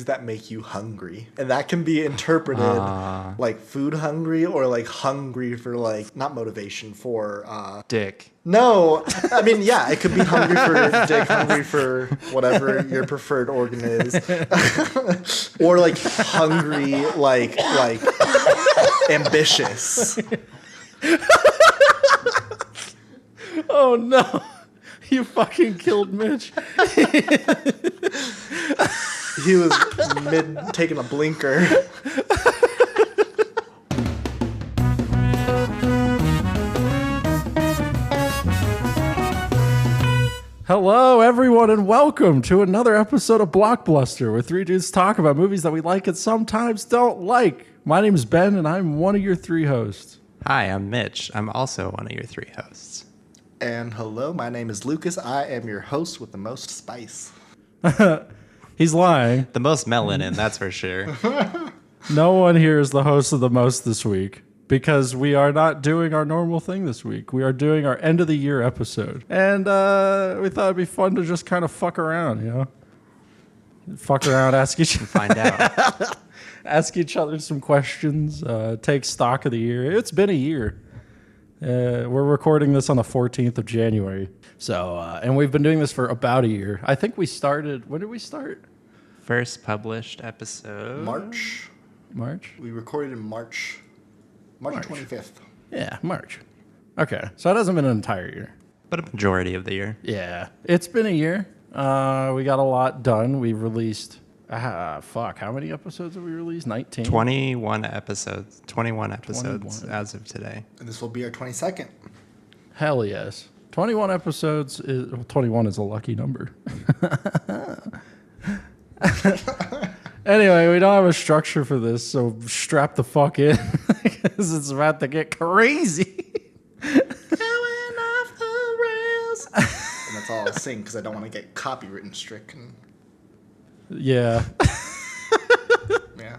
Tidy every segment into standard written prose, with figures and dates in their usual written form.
movies that make you hungry. And that can be interpreted like food hungry or like hungry for like, not motivation, for... dick. No, I mean, yeah, it could be hungry for dick, hungry for whatever your preferred organ is. Or like hungry, like ambitious. Oh no. You fucking killed Mitch. He was mid taking a blinker. Hello, everyone, and welcome to another episode of Blockbuster, where three dudes talk about movies that we like and sometimes don't like. My name is Ben, and I'm one of your three hosts. Hi, I'm Mitch. I'm also one of your three hosts. And hello, my name is Lucas. I am your host with the most spice. He's lying. The most melanin, that's for sure. No one here is the host of the most this week because we are not doing our normal thing this week. We are doing our end of the year episode. And we thought it'd be fun to just kind of fuck around, you know? Fuck around, ask each Find out. ask each other some questions, take stock of the year. It's been a year. We're recording this on the 14th of January. So, and we've been doing this for about a year. I think we started, when did we start? First published episode. March. We recorded in March 25th. Yeah, March. Okay, so it hasn't been an entire year. But a majority of the year. Yeah, it's been a year. We got a lot done. We released, how many episodes have we released? 19? 21 episodes. 21 episodes as of today. And this will be our 22nd. Hell yes. 21 episodes, 21 is a lucky number. Anyway, we don't have a structure for this, so strap the fuck in because it's about to get crazy. Going off the rails. And that's all I'll sing because I don't want to get copywritten stricken. Yeah. Yeah.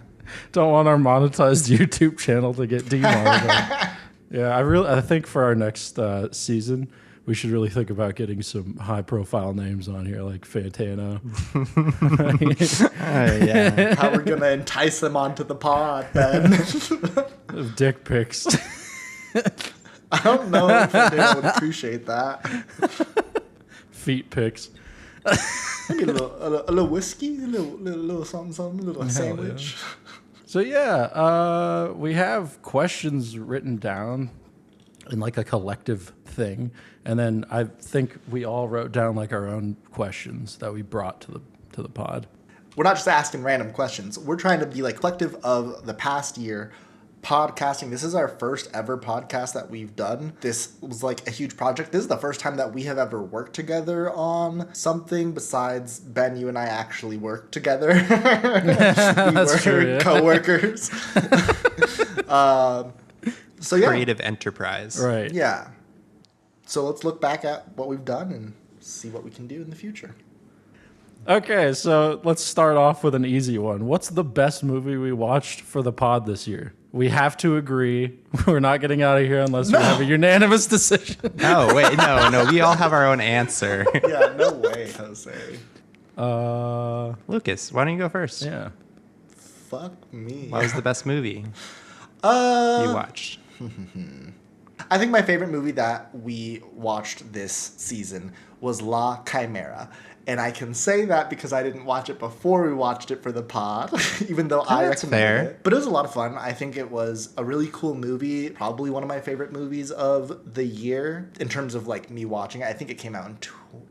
Don't want our monetized YouTube channel to get demonetized. Yeah, I think for our next season, we should really think about getting some high-profile names on here, like Fantano. Yeah. How we're going to entice them onto the pod, Ben. Dick pics. I don't know if they would appreciate that. Feet pics. Maybe a little whiskey, a little something, a little sandwich. Yeah. So yeah, we have questions written down in like a collective thing, and then I think we all wrote down like our own questions that we brought to the pod. We're not just asking random questions. We're trying to be like collective of the past year podcasting. This is our first ever podcast that we've done. This was like a huge project. This is the first time that we have ever worked together on something besides Ben, you and I actually worked together. We were co-workers. So yeah. Creative enterprise. Right. Yeah. So let's look back at what we've done and see what we can do in the future. Okay, so let's start off with an easy one. What's the best movie we watched for the pod this year? We have to agree. We're not getting out of here unless we have a unanimous decision. Oh, wait, no. We all have our own answer. Yeah, no way, Jose. Lucas, why don't you go first? Yeah. Fuck me. What was the best movie you watched? I think my favorite movie that we watched this season was La Chimera. And I can say that because I didn't watch it before we watched it for the pod, even though I recommended it. But it was a lot of fun. I think it was a really cool movie. Probably one of my favorite movies of the year in terms of like me watching it. I think it came out in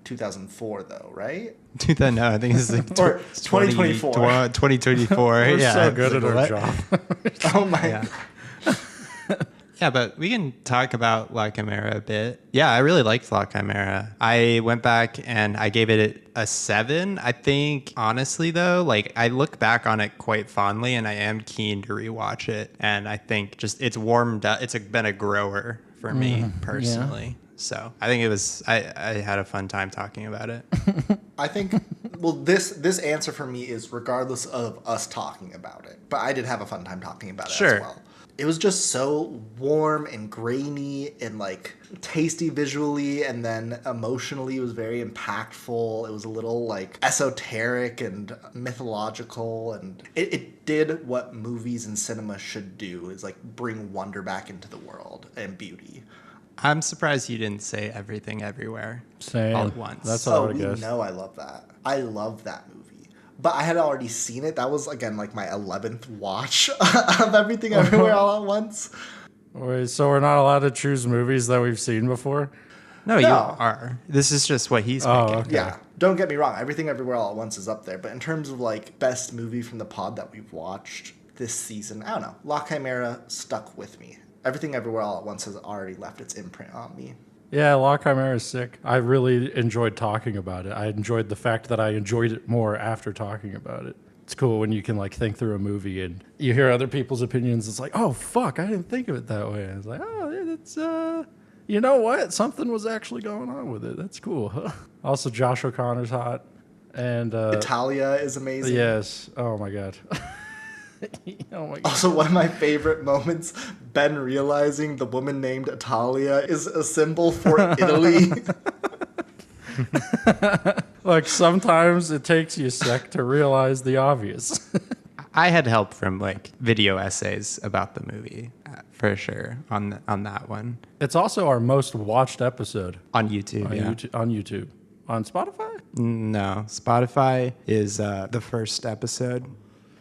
2004 though, right? No, I think it's like 2024. 2024. We're yeah, so good at our what? job. Oh my. Yeah. Yeah, but we can talk about La Chimera a bit. Yeah, I really liked La Chimera. I went back and I gave it a 7. I think, honestly, though, like I look back on it quite fondly and I am keen to rewatch it. And I think just it's warmed up. It's been a grower for me personally. Yeah. So I think it was, I had a fun time talking about it. I think, well, this answer for me is regardless of us talking about it. But I did have a fun time talking about it as well. it was just so warm and grainy and like tasty visually, and then emotionally it was very impactful. It was a little like esoteric and mythological, and it did what movies and cinema should do, is like bring wonder back into the world and beauty. I'm surprised you didn't say Everything Everywhere Same. all at once. That's what I Oh, would we guess. know I love that. I love that movie. But I had already seen it. That was, again, like my 11th watch of Everything Everywhere All at Once. Wait, so we're not allowed to choose movies that we've seen before? No, you No. are. This is just what he's Oh, making. okay. Yeah, don't get me wrong. Everything Everywhere All at Once is up there. But in terms of like best movie from the pod that we've watched this season, I don't know. La Chimera stuck with me. Everything Everywhere All at Once has already left its imprint on me. Yeah, La Chimera is sick. I really enjoyed talking about it. I enjoyed the fact that I enjoyed it more after talking about it. It's cool when you can like think through a movie and you hear other people's opinions. It's like, oh fuck, I didn't think of it that way. It's like, oh, it's you know what? Something was actually going on with it. That's cool. Also, Josh O'Connor's hot, and Italia is amazing. yes. Oh my god. Oh my god. Also, one of my favorite moments, Ben realizing the woman named Italia is a symbol for Italy. Like sometimes it takes you a sec to realize the obvious. I had help from like video essays about the movie for sure on that one It's also our most watched episode on YouTube. on Yeah. YouTube. On YouTube. On Spotify? No, Spotify is the first episode.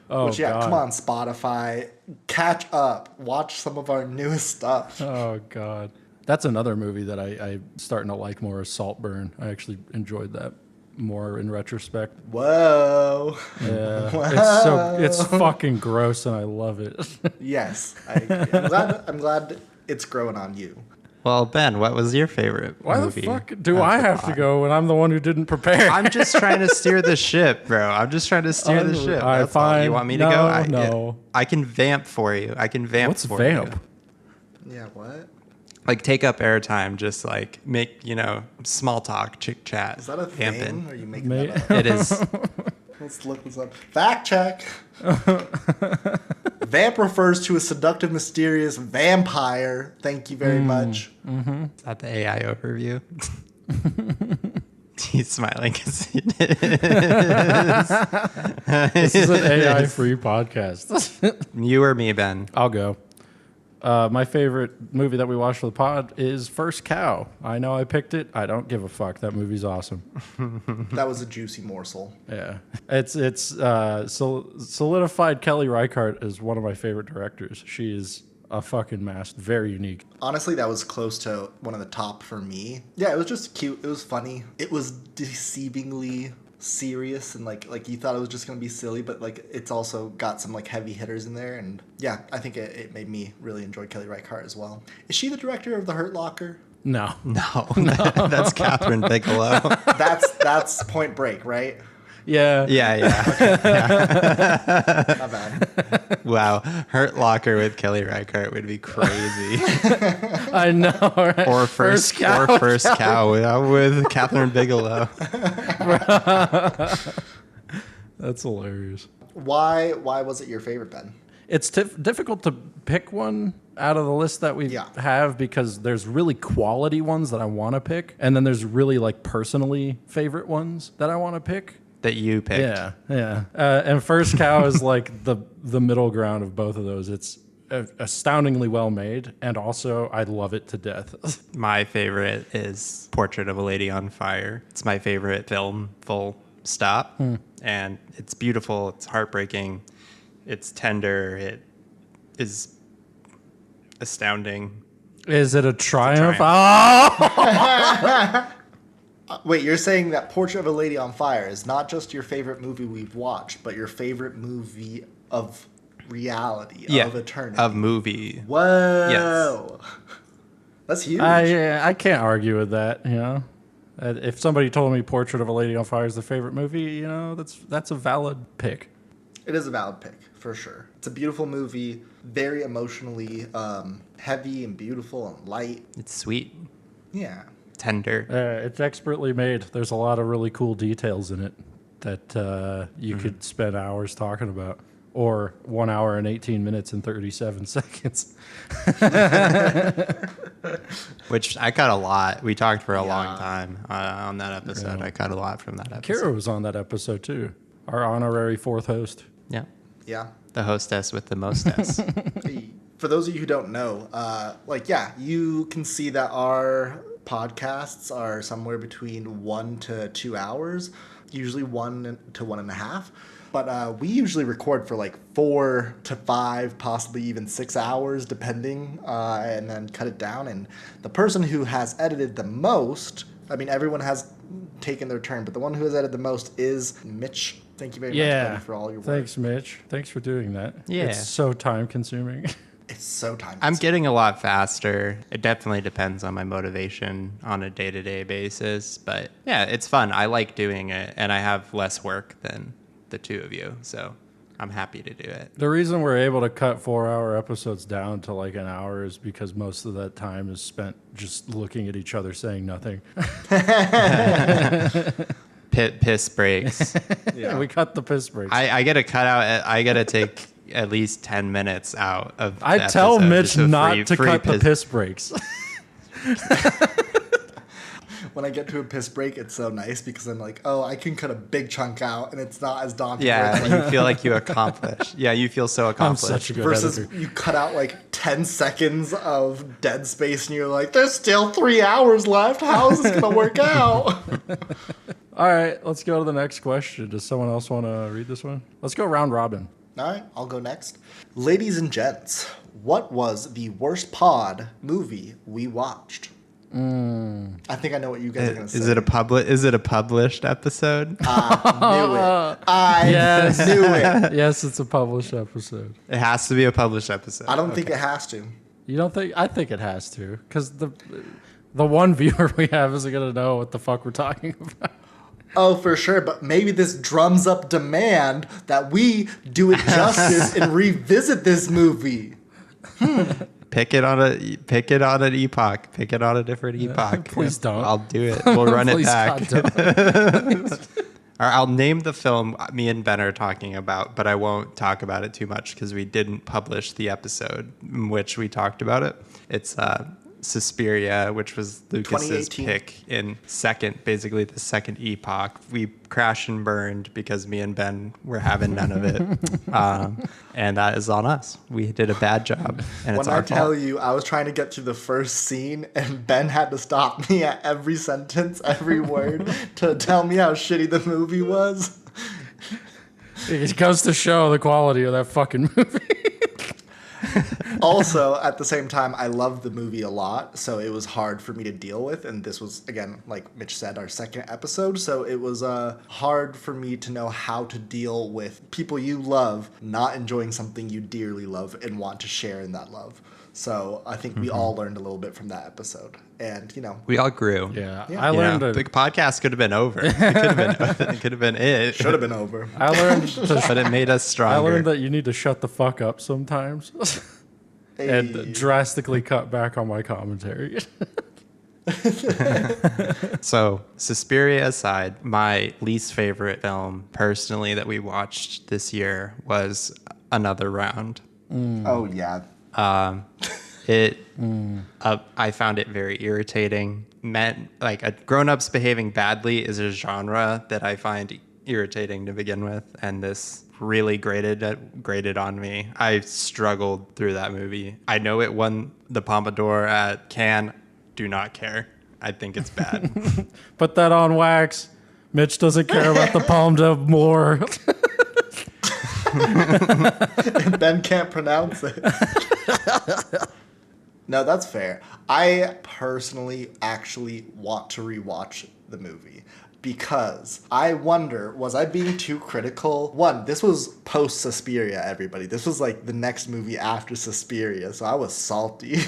Oh, Which, yeah, God. come on, Spotify. Catch up. Watch some of our newest stuff. Oh, God. That's another movie that I'm starting to like more, is Saltburn. I actually enjoyed that more in retrospect. Whoa. Yeah. It's fucking gross and I love it. Yes, I agree. I'm glad it's growing on you. Well, Ben, what was your favorite Why movie? the fuck do of I the have to pod? go when I'm the one who didn't prepare? I'm just trying to steer the ship, bro. I'm just trying to steer the ship. All right, That's all. fine. You want me to No, go? no. I can vamp for you. I can vamp What's for vamp? you. Yeah, what? Like take up airtime, just like make, small talk, chit chat. Is that a vamping. thing? Or are you making May- that up? It is. Let's look this up. Fact check. Vamp refers to a seductive, mysterious vampire. Thank you very much. Is that the AI overview? He's smiling because it This is an AI-free podcast. You or me, Ben? I'll go. My favorite movie that we watched for the pod is First Cow. I know I picked it. I don't give a fuck. That movie's awesome. That was a juicy morsel. Yeah, it's solidified Kelly Reichardt as one of my favorite directors. She is a fucking master. Very unique. Honestly, that was close to one of the top for me. Yeah, it was just cute. It was funny. It was deceivingly serious, and like you thought it was just gonna be silly, but like it's also got some like heavy hitters in there, and yeah, I think it made me really enjoy Kelly Reichardt as well. Is she the director of The Hurt Locker? No, No, that's Catherine Bigelow. That's Point Break, right? yeah, Yeah. My bad. Wow. Hurt Locker with Kelly Reichardt would be crazy. I know. Right? Or First Cow with Catherine Bigelow. That's hilarious. Why was it your favorite, Ben? It's difficult to pick one out of the list that we Yeah. have, because there's really quality ones that I want to pick, and then there's really like personally favorite ones that I want to pick. That you picked. Yeah. And First Cow is like the middle ground of both of those. It's astoundingly well made, and also I love it to death. My favorite is Portrait of a Lady on Fire. It's my favorite film, full stop. And it's beautiful. It's heartbreaking. It's tender. It is astounding. Is it a triumph? triumph. Oh! Wait, you're saying that Portrait of a Lady on Fire is not just your favorite movie we've watched, but your favorite movie of reality, of eternity. Of movie. Whoa. That's huge. I can't argue with that. You know, if somebody told me Portrait of a Lady on Fire is the favorite movie, you know, that's a valid pick. It is a valid pick, for sure. It's a beautiful movie, very emotionally heavy and beautiful and light. It's sweet, Yeah. tender. It's expertly made. There's a lot of really cool details in it that you could spend hours talking about. or 1 hour and 18 minutes and 37 seconds. Which I cut a lot. We talked for a long Yeah. time on that episode. Yeah. I cut a lot from that episode. Kira was on that episode too. Our honorary fourth host. Yeah. Yeah. The hostess with the mostess. For those of you who don't know, you can see that our podcasts are somewhere between 1 to 2 hours, usually 1 to 1.5. But we usually record for like 4 to 5, possibly even 6 hours, depending, and then cut it down. And the person who has edited the most, I mean, everyone has taken their turn, but the one who has edited the most is Mitch. Thank you very much, buddy, for all your work. Thanks, Mitch. Thanks for doing that. Yeah. It's so time consuming. It's so time. I'm getting a lot faster. It definitely depends on my motivation on a day-to-day basis. But yeah, it's fun. I like doing it, and I have less work than the two of you. So I'm happy to do it. The reason we're able to cut 4-hour episodes down to like an hour is because most of that time is spent just looking at each other saying nothing. Piss breaks. Yeah, we cut the piss breaks. I get to cut out. I get to take at least 10 minutes out of. The I tell episode, Mitch just a not to free cut the piss breaks. When I get to a piss break, it's so nice because I'm like, oh, I can cut a big chunk out, and it's not as daunting. where Yeah, it's like- you feel like you accomplished. Yeah, you feel so I'm accomplished. such a good versus editor. you cut out like 10 seconds of dead space, and you're like, there's still 3 hours left. How is this gonna work out? All right, let's go to the next question. Does someone else want to read this one? Let's go round robin. All right, I'll go next. Ladies and gents, what was the worst pod movie we watched? I think I know what you guys are going to say. Is it a published episode? Knew it. I Yes. knew it. Yes, it's a published episode. It has to be a published episode. I don't think it has to. You don't think? I think it has to, because the one viewer we have isn't gonna know what the fuck we're talking about. Oh, for sure, but maybe this drums up demand that we do it justice and revisit this movie. Pick it on an epoch. Pick it on a different epoch. Please don't. I'll do it. We'll run it Please, back. God, don't. Or I'll name the film me and Ben are talking about, but I won't talk about it too much because we didn't publish the episode in which we talked about it. It's Suspiria, which was Lucas's 2018. pick in basically the second epoch. We crashed and burned because me and Ben were having none of it. And that is on us. We did a bad job, and it's When I our tell fault. you, I was trying to get to the first scene, and Ben had to stop me at every sentence, every word, to tell me how shitty the movie was. It goes to show the quality of that fucking movie. Also, at the same time, I loved the movie a lot, so it was hard for me to deal with. And this was, again, like Mitch said, our second episode, so it was hard for me to know how to deal with people you love not enjoying something you dearly love and want to share in that love. So I think we all learned a little bit from that episode. And, We all grew. Yeah, Yeah. I You learned. know, the podcast could have been over. It could have been it. should have been over. I learned. But it made us I stronger. learned that you need to shut the fuck up sometimes, Hey. and drastically cut back on my commentary. So, Suspiria aside, my least favorite film personally that we watched this year was Another Round. Oh, yeah. I found it very irritating. Grown-ups behaving badly is a genre that I find irritating to begin with, and this really grated on me. I struggled through that movie. I know it won the Pompadour at Cannes. Do not care. I think it's bad. Put that on wax. Mitch doesn't care about the Palme d'Amour. Ben can't pronounce it. No, that's fair. I personally actually want to rewatch the movie because I wonder, was I being too critical? One, this was post Suspiria, everybody. This was like the next movie after Suspiria, so I was salty.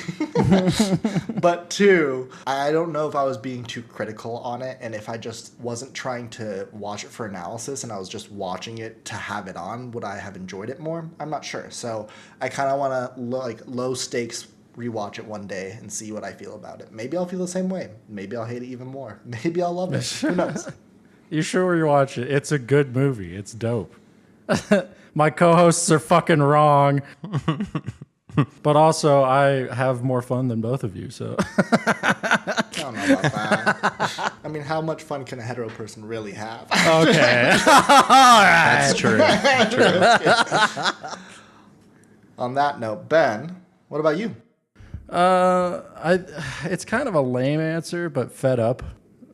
But two, I don't know if I was being too critical on it, and if I just wasn't trying to watch it for analysis and I was just watching it to have it on, would I have enjoyed it more? I'm not sure. So I kind of want to low stakes rewatch it one day and see what I feel about it. Maybe I'll feel the same way. Maybe I'll hate it even more. Maybe I'll love it. Who knows? You sure you watch it? It's a good movie. It's dope. My co-hosts are fucking wrong. But also, I have more fun than both of you, so. I don't know about that. I mean, how much fun can a hetero person really have? Okay. All right. That's true. On that note, Ben, what about you? It's kind of a lame answer, but Fed Up.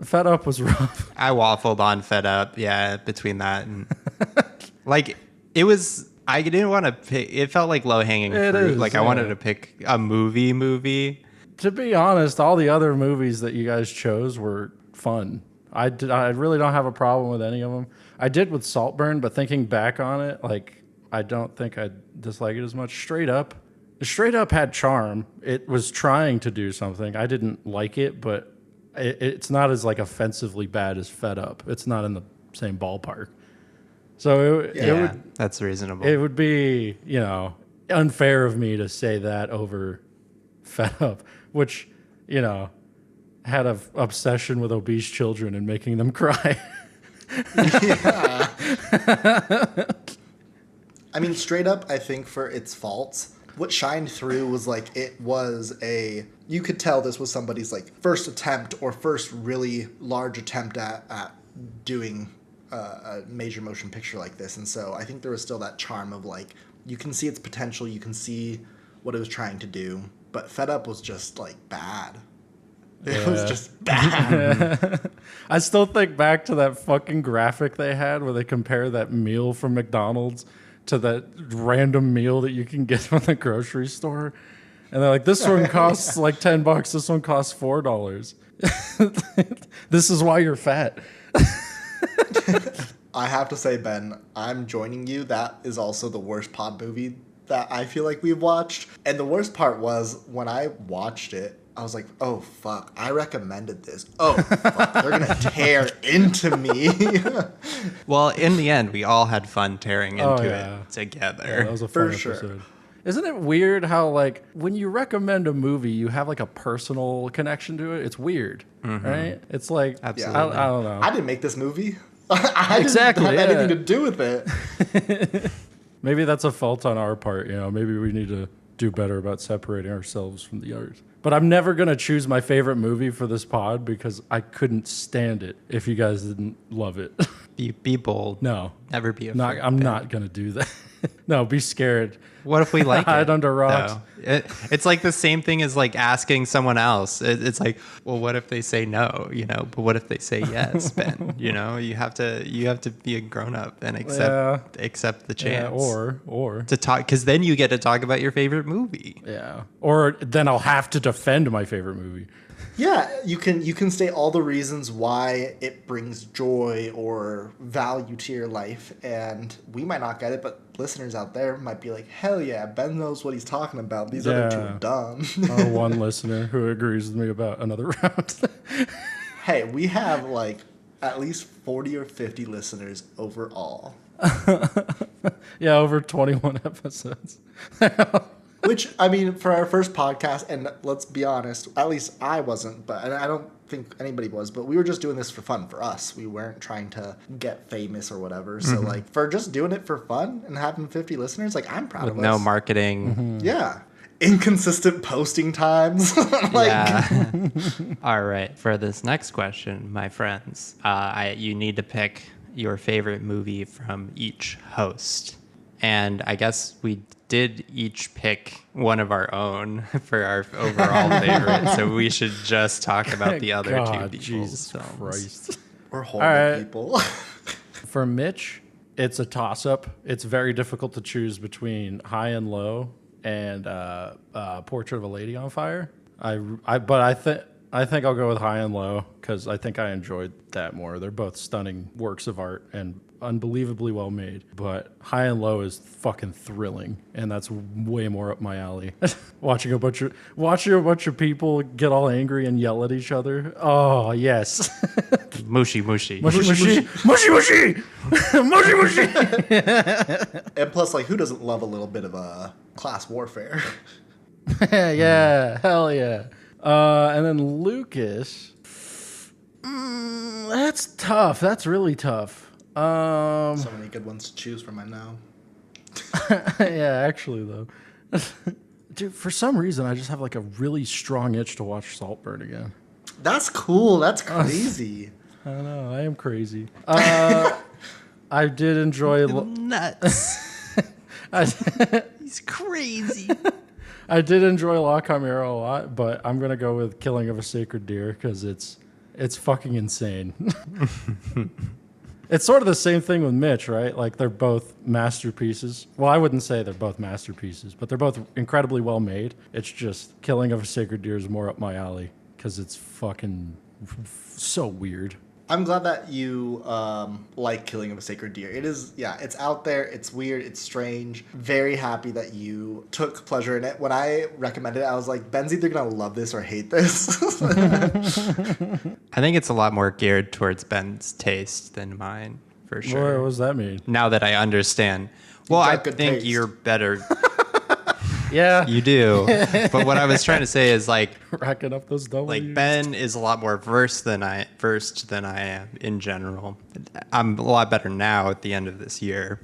Fed Up was rough. I waffled on Fed Up, yeah, between that and like it was. I didn't want to pick. It felt like low hanging fruit. is, Like I wanted to pick a movie. To be honest, all the other movies that you guys chose were fun. I really don't have a problem with any of them. I did with Saltburn, but thinking back on it, like I don't think I dislike it as much. Straight Up had charm. It was trying to do something. I didn't like it, but it's not as like offensively bad as Fed Up. It's not in the same ballpark. So That's reasonable. it would be, unfair of me to say that over Fed Up, which, had an obsession with obese children and making them cry. Yeah. I mean, Straight Up, I think for its faults, what shined through was like you could tell this was somebody's like first attempt or first really large attempt at doing a major motion picture like this. And so I think there was still that charm of like, you can see its potential, you can see what it was trying to do, but Fed Up was just like bad. It was just bad. I still think back to that fucking graphic they had where they compare that meal from McDonald's to that random meal that you can get from the grocery store. And they're like, this one costs like $10. This one costs $4. This is why you're fat. I have to say, Ben, I'm joining you. That is also the worst pod movie that I feel like we've watched. And the worst part was when I watched it, I was like, oh, fuck, I recommended this. Oh, fuck, they're going to tear into me. Well, in the end, we all had fun tearing into yeah. it together. Yeah, that was a fun For sure. episode. Isn't it weird how, like, when you recommend a movie, you have, like, a personal connection to it? It's weird, right? It's like, Absolutely. I don't know. I didn't make this movie. I Exactly, didn't have yeah. anything to do with it. Maybe that's a fault on our part. Maybe we need to do better about separating ourselves from the art. But I'm never going to choose my favorite movie for this pod because I couldn't stand it if you guys didn't love it. Be bold. No. Never be afraid. I'm not going to do that. No, be scared. What if we like Hide it? under rocks. though? It's like the same thing as like asking someone else. It's like, well, what if they say no? But what if they say yes, Ben? You have to be a grown up and accept the chance. Yeah, or to talk, because then you get to talk about your favorite movie. yeah, or then I'll have to defend my favorite movie. Yeah, you can state all the reasons why it brings joy or value to your life, and we might not get it, but listeners out there might be like, hell yeah, Ben knows what he's talking about. These other two are dumb. Our one listener who agrees with me about another round. Hey, we have like at least 40 or 50 listeners overall. Yeah, over 21 episodes. Which, I mean, for our first podcast, and let's be honest, at least I wasn't, and I don't think anybody was, but we were just doing this for fun for us. We weren't trying to get famous or whatever. So, like, for just doing it for fun and having 50 listeners, like, I'm proud of us. No marketing. Yeah. Inconsistent posting times. Yeah. All right. For this next question, my friends, you need to pick your favorite movie from each host. And I guess we did each pick one of our own for our overall favorite, so we should just talk about the other two people's Jesus films. Christ. We're horrible people. For Mitch, it's a toss-up. It's very difficult to choose between High and Low and Portrait of a Lady on Fire. But I think I'll go with High and Low because I think I enjoyed that more. They're both stunning works of art and unbelievably well made. But High and Low is fucking thrilling, and that's way more up my alley. watching a bunch of people get all angry and yell at each other. Oh yes. Mushy, mushy. Mushy, mushy, mushy, mushy, mushy, mushy. And plus, like, who doesn't love a little bit of class warfare? Yeah, hell yeah. And then Lucas, that's tough. That's really tough. So many good ones to choose from, I know. Yeah, actually though. Dude, for some reason I just have like a really strong itch to watch Saltburn again. That's cool. That's crazy. I don't know, I am crazy. I did enjoy Nuts. I, He's crazy. I did enjoy La Chimera a lot, but I'm gonna go with Killing of a Sacred Deer because it's fucking insane. It's sort of the same thing with Mitch, right? Like they're both masterpieces. Well, I wouldn't say they're both masterpieces, but they're both incredibly well made. It's just Killing of a Sacred Deer is more up my alley because it's fucking so weird. I'm glad that you like Killing of a Sacred Deer. It is, yeah, it's out there. It's weird. It's strange. Very happy that you took pleasure in it. When I recommended it, I was like, Ben's either going to love this or hate this. I think it's a lot more geared towards Ben's taste than mine, for sure. What does that mean? Now that I understand. Well, I got good think taste. you're better. Yeah, You do. But what I was trying to say is like racking up those W's. like Ben is a lot more versed than I am in general. I'm a lot better now at the end of this year,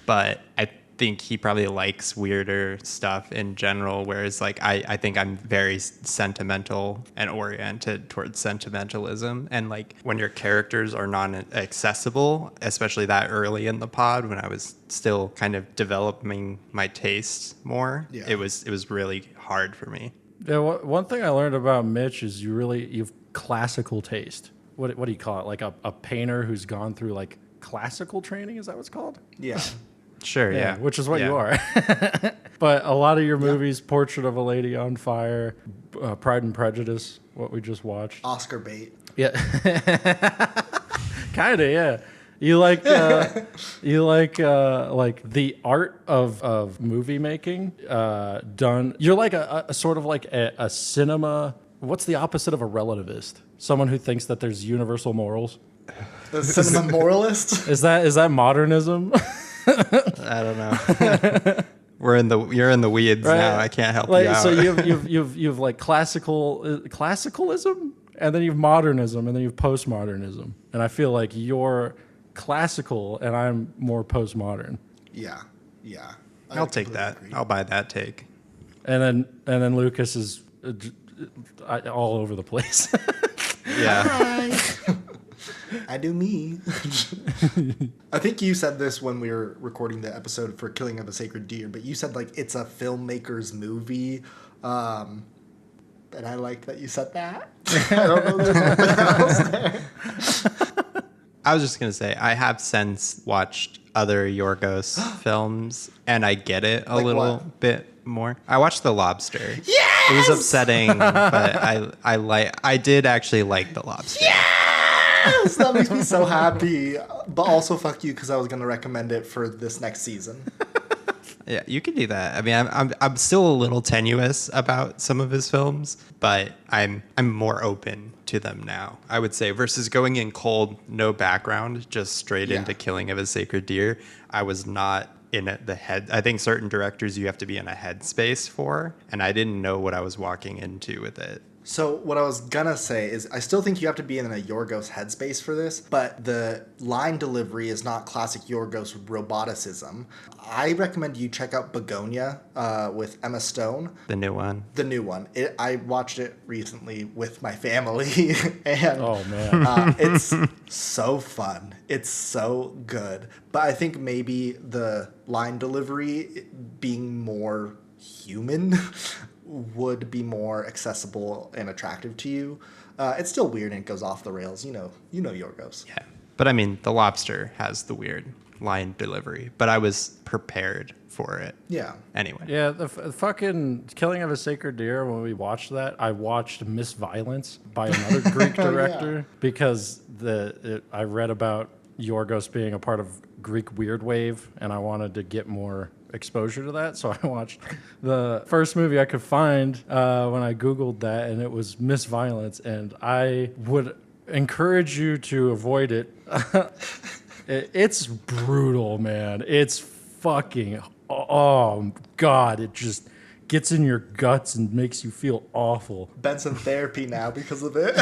but I think he probably likes weirder stuff in general, whereas like I think I'm very sentimental and oriented towards sentimentalism, and like when your characters are non-accessible, especially that early in the pod when I was still kind of developing my taste more, Yeah. it was really hard for me. Yeah, one thing I learned about Mitch is you've classical taste. What do you call it? Like a painter who's gone through like classical training? Is that what it's called? Yeah. Sure, yeah. Which is what Yeah. you are. But a lot of your movies, Portrait of a Lady on Fire, Pride and Prejudice, what we just watched. Oscar bait. Yeah. Kind of, yeah. You like the art of movie making done. You're like a sort of like a cinema. What's the opposite of a relativist? Someone who thinks that there's universal morals. The cinema moralist. Is that modernism? I don't know. You're in the weeds Right. now. I can't help Like, you out. so you've like classicalism, and then you have modernism, and then you have postmodernism. And I feel like you're classical, and I'm more postmodern. Yeah. Yeah. I I'll take completely that. agree. I'll buy that take. And then Lucas is all over the place. Yeah. I do me. I think you said this when we were recording the episode for Killing of a Sacred Deer, but you said like it's a filmmaker's movie. And I liked that you said that. I don't know if there's something else there. I was just gonna say I have since watched other Yorgos films, and I get it a Like little what? bit more. I watched The Lobster. Yes! It was upsetting, but I did actually like The Lobster. Yes! That makes me so happy. But also fuck you because I was going to recommend it for this next season. Yeah, you can do that. I mean, I'm still a little tenuous about some of his films, but I'm more open to them now. I would say versus going in cold, no background, just straight Yeah. into Killing of a Sacred Deer. I was not in the head. I think certain directors you have to be in a headspace for, and I didn't know what I was walking into with it. So what I was gonna say is I still think you have to be in a Yorgos headspace for this, but the line delivery is not classic Yorgos roboticism. I recommend you check out Begonia with Emma Stone, The new one. the new one. I watched it recently with my family, and Oh man. it's so fun. It's so good. But I think maybe the line delivery being more human would be more accessible and attractive to you. It's still weird and it goes off the rails. You know Yorgos. Yeah. But I mean, The Lobster has the weird line delivery, but I was prepared for it. Yeah. Anyway. Yeah, the fucking Killing of a Sacred Deer, when we watched that, I watched Miss Violence by another Greek director because I read about Yorgos being a part of Greek Weird Wave, and I wanted to get more exposure to that. So I watched the first movie I could find when I Googled that, and it was Miss Violence, and I would encourage you to avoid it. It's brutal, man. It's fucking, oh God, it just gets in your guts and makes you feel awful. Ben's in therapy now because of it.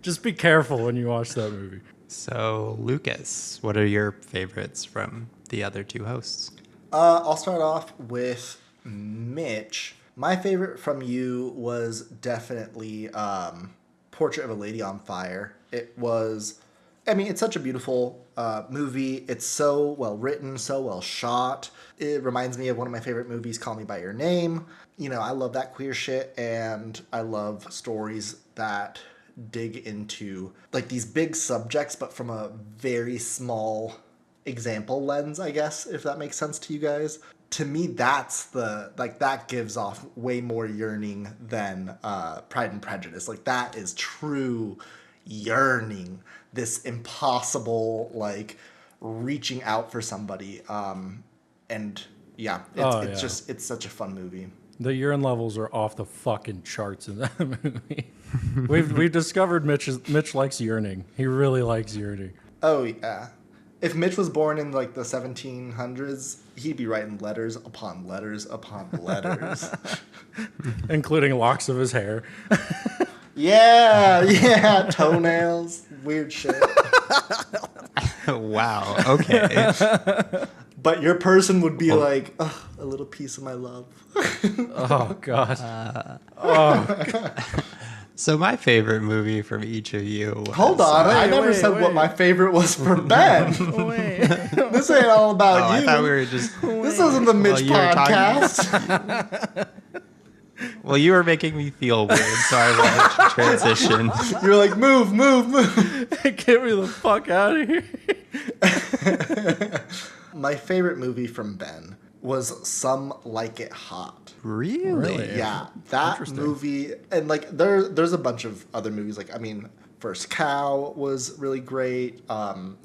Just be careful when you watch that movie. So, Lucas, what are your favorites from the other two hosts. I'll start off with Mitch. My favorite from you was definitely Portrait of a Lady on Fire. It was, I mean, it's such a beautiful movie. It's so well written, so well shot. It reminds me of one of my favorite movies, Call Me By Your Name. You know, I love that queer shit, and I love stories that dig into like these big subjects, but from a very small example lens, I guess, if that makes sense to you guys. To me, that's the, like, that gives off way more yearning than Pride and Prejudice. Like, that is true yearning, this impossible, like, reaching out for somebody. And yeah, it's just, it's such a fun movie. The urine levels are off the fucking charts in that movie. We've discovered Mitch likes yearning. He really likes yearning. Oh, yeah. If Mitch was born in like the 1700s, he'd be writing letters upon letters upon letters. Including locks of his hair. Yeah, toenails, weird shit. Wow. Okay. But your person would be like, ugh, a little piece of my love. Oh, God. So my favorite movie from each of you. Hold on, I never said what my favorite was for Ben. This ain't all about you. I thought we were just. This isn't the Mitch podcast. Well, you were making me feel weird, so I wanted to transition. You're like, move. Get me the fuck out of here. My favorite movie from Ben was Some Like It Hot. Really? Yeah, that movie, and like there's a bunch of other movies. Like, I mean, First Cow was really great.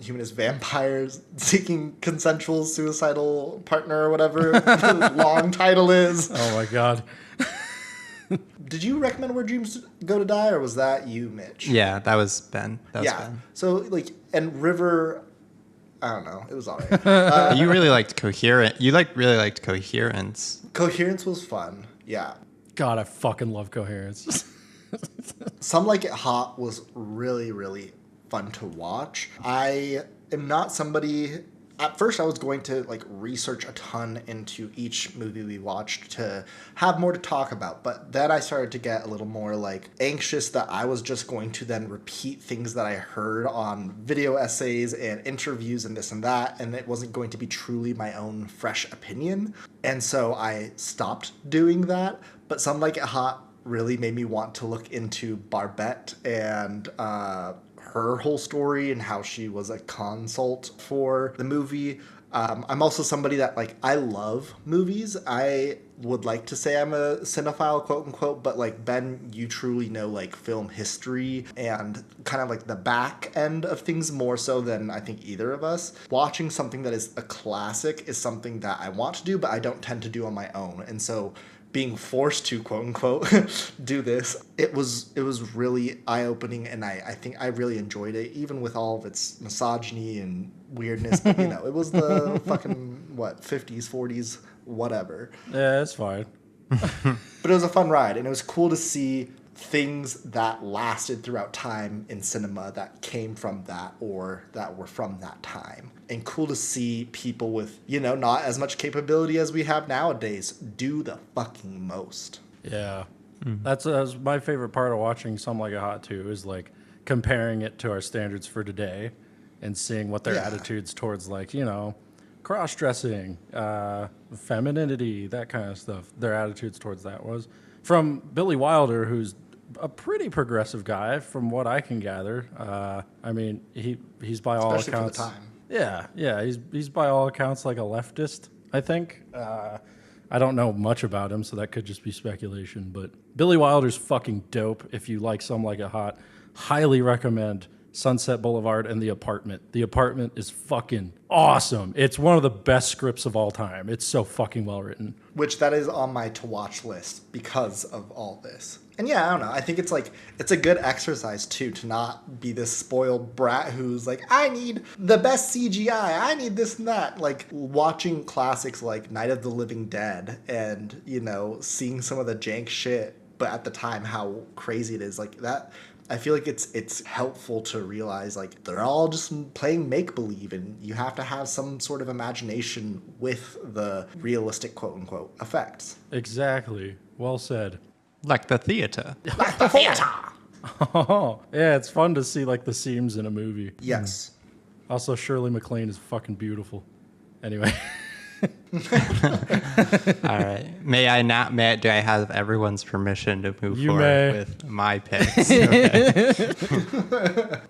Humanist Vampires Seeking Consensual Suicidal Partner or whatever the long title is. Oh my God. Did you recommend Where Dreams Go to Die, or was that you, Mitch? Yeah, that was Ben. Ben. So like, and River, I don't know, it was alright. You really liked Coherent. You really liked Coherence. Coherence was fun. Yeah. God, I fucking love Coherence. Some Like It Hot was really, really fun to watch. I am not somebody. At first, I was going to like research a ton into each movie we watched to have more to talk about. But then I started to get a little more like anxious that I was just going to then repeat things that I heard on video essays and interviews and this and that, and it wasn't going to be truly my own fresh opinion. And so I stopped doing that. But Some Like It Hot really made me want to look into Barbette and her whole story and how she was a consult for the movie. I'm also somebody that, like, I love movies. I would like to say I'm a cinephile, quote unquote, but like, Ben, you truly know like film history and kind of like the back end of things more so than I think either of us. Watching something that is a classic is something that I want to do, but I don't tend to do on my own. And so being forced to, quote unquote, do this, it was really eye-opening, and I think I really enjoyed it, even with all of its misogyny and weirdness. But, you know, it was the fucking, 50s, 40s, whatever. Yeah, it's fine. But it was a fun ride, and it was cool to see things that lasted throughout time in cinema that came from that or that were from that time. And cool to see people with, you know, not as much capability as we have nowadays do the fucking most. Yeah. That's my favorite part of watching Some Like It Hot too, is like comparing it to our standards for today and seeing what their attitudes towards, like, you know, cross-dressing, femininity, that kind of stuff, their attitudes towards that was. From Billy Wilder, who's a pretty progressive guy from what I can gather. I mean, he's by all Especially accounts. for the time. Yeah, he's by all accounts like a leftist, I think. I don't know much about him, so that could just be speculation. But Billy Wilder's fucking dope. If you like Some Like It Hot, highly recommend Sunset Boulevard and The Apartment. The Apartment is fucking awesome. It's one of the best scripts of all time. It's so fucking well written. Which that is on my to-watch list because of all this. And yeah, I don't know. I think it's like, it's a good exercise too, to not be this spoiled brat who's like, I need the best CGI. I need this and that. Like, watching classics like Night of the Living Dead and, you know, seeing some of the jank shit, but at the time how crazy it is, like, that I feel like it's helpful to realize like they're all just playing make believe, and you have to have some sort of imagination with the realistic quote unquote effects. Exactly. Well said. Like the theater. Like the theater. Oh, yeah, it's fun to see like the seams in a movie. Yes. Also, Shirley MacLaine is fucking beautiful. Anyway. All right. Do I have everyone's permission to move You forward may. with my picks? Okay.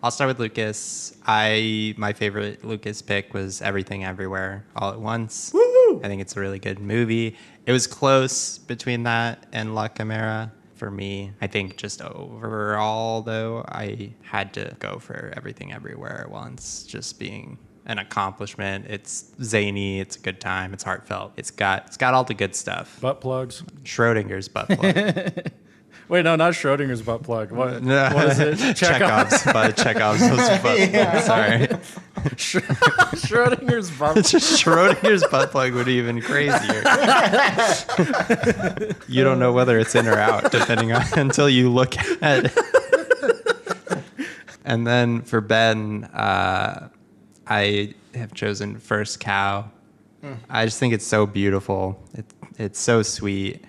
I'll start with Lucas. My favorite Lucas pick was Everything Everywhere All at Once. Woo! I think it's a really good movie. It was close between that and La Chimera for me. I think just overall, though, I had to go for Everything Everywhere at Once, just being an accomplishment. It's zany. It's a good time. It's heartfelt. It's got all the good stuff. Butt plugs. Schrodinger's butt plug. Wait, no, not Schrodinger's butt plug. What is it? Chekhov's butt plug. Yeah. Sorry. Schrodinger's butt plug. Schrodinger's butt plug would be even crazier. You don't know whether it's in or out, depending on until you look at it. And then for Ben, I have chosen First Cow. I just think it's so beautiful. It's so sweet.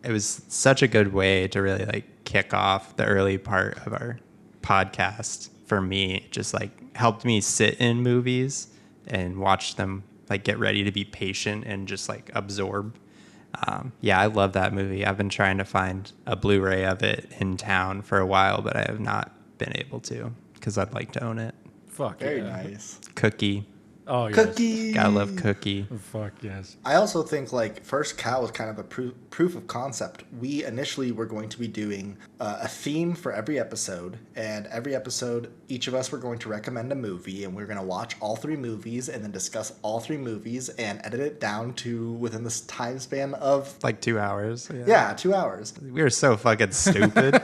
It was such a good way to really like kick off the early part of our podcast for me. It just like helped me sit in movies and watch them, like get ready to be patient and just like absorb. Yeah, I love that movie. I've been trying to find a Blu-ray of it in town for a while, but I have not been able to because I'd like to own it. Fuck Very yeah. nice. Cookie. Oh, yes. Cookie. Gotta love Cookie. Fuck yes. I also think like First Cow was kind of a proof of concept. We initially were going to be doing a theme for every episode, and every episode, each of us were going to recommend a movie, and we were going to watch all 3 movies and then discuss all 3 movies and edit it down to within this time span of Like 2 hours. yeah 2 hours. We were so fucking stupid.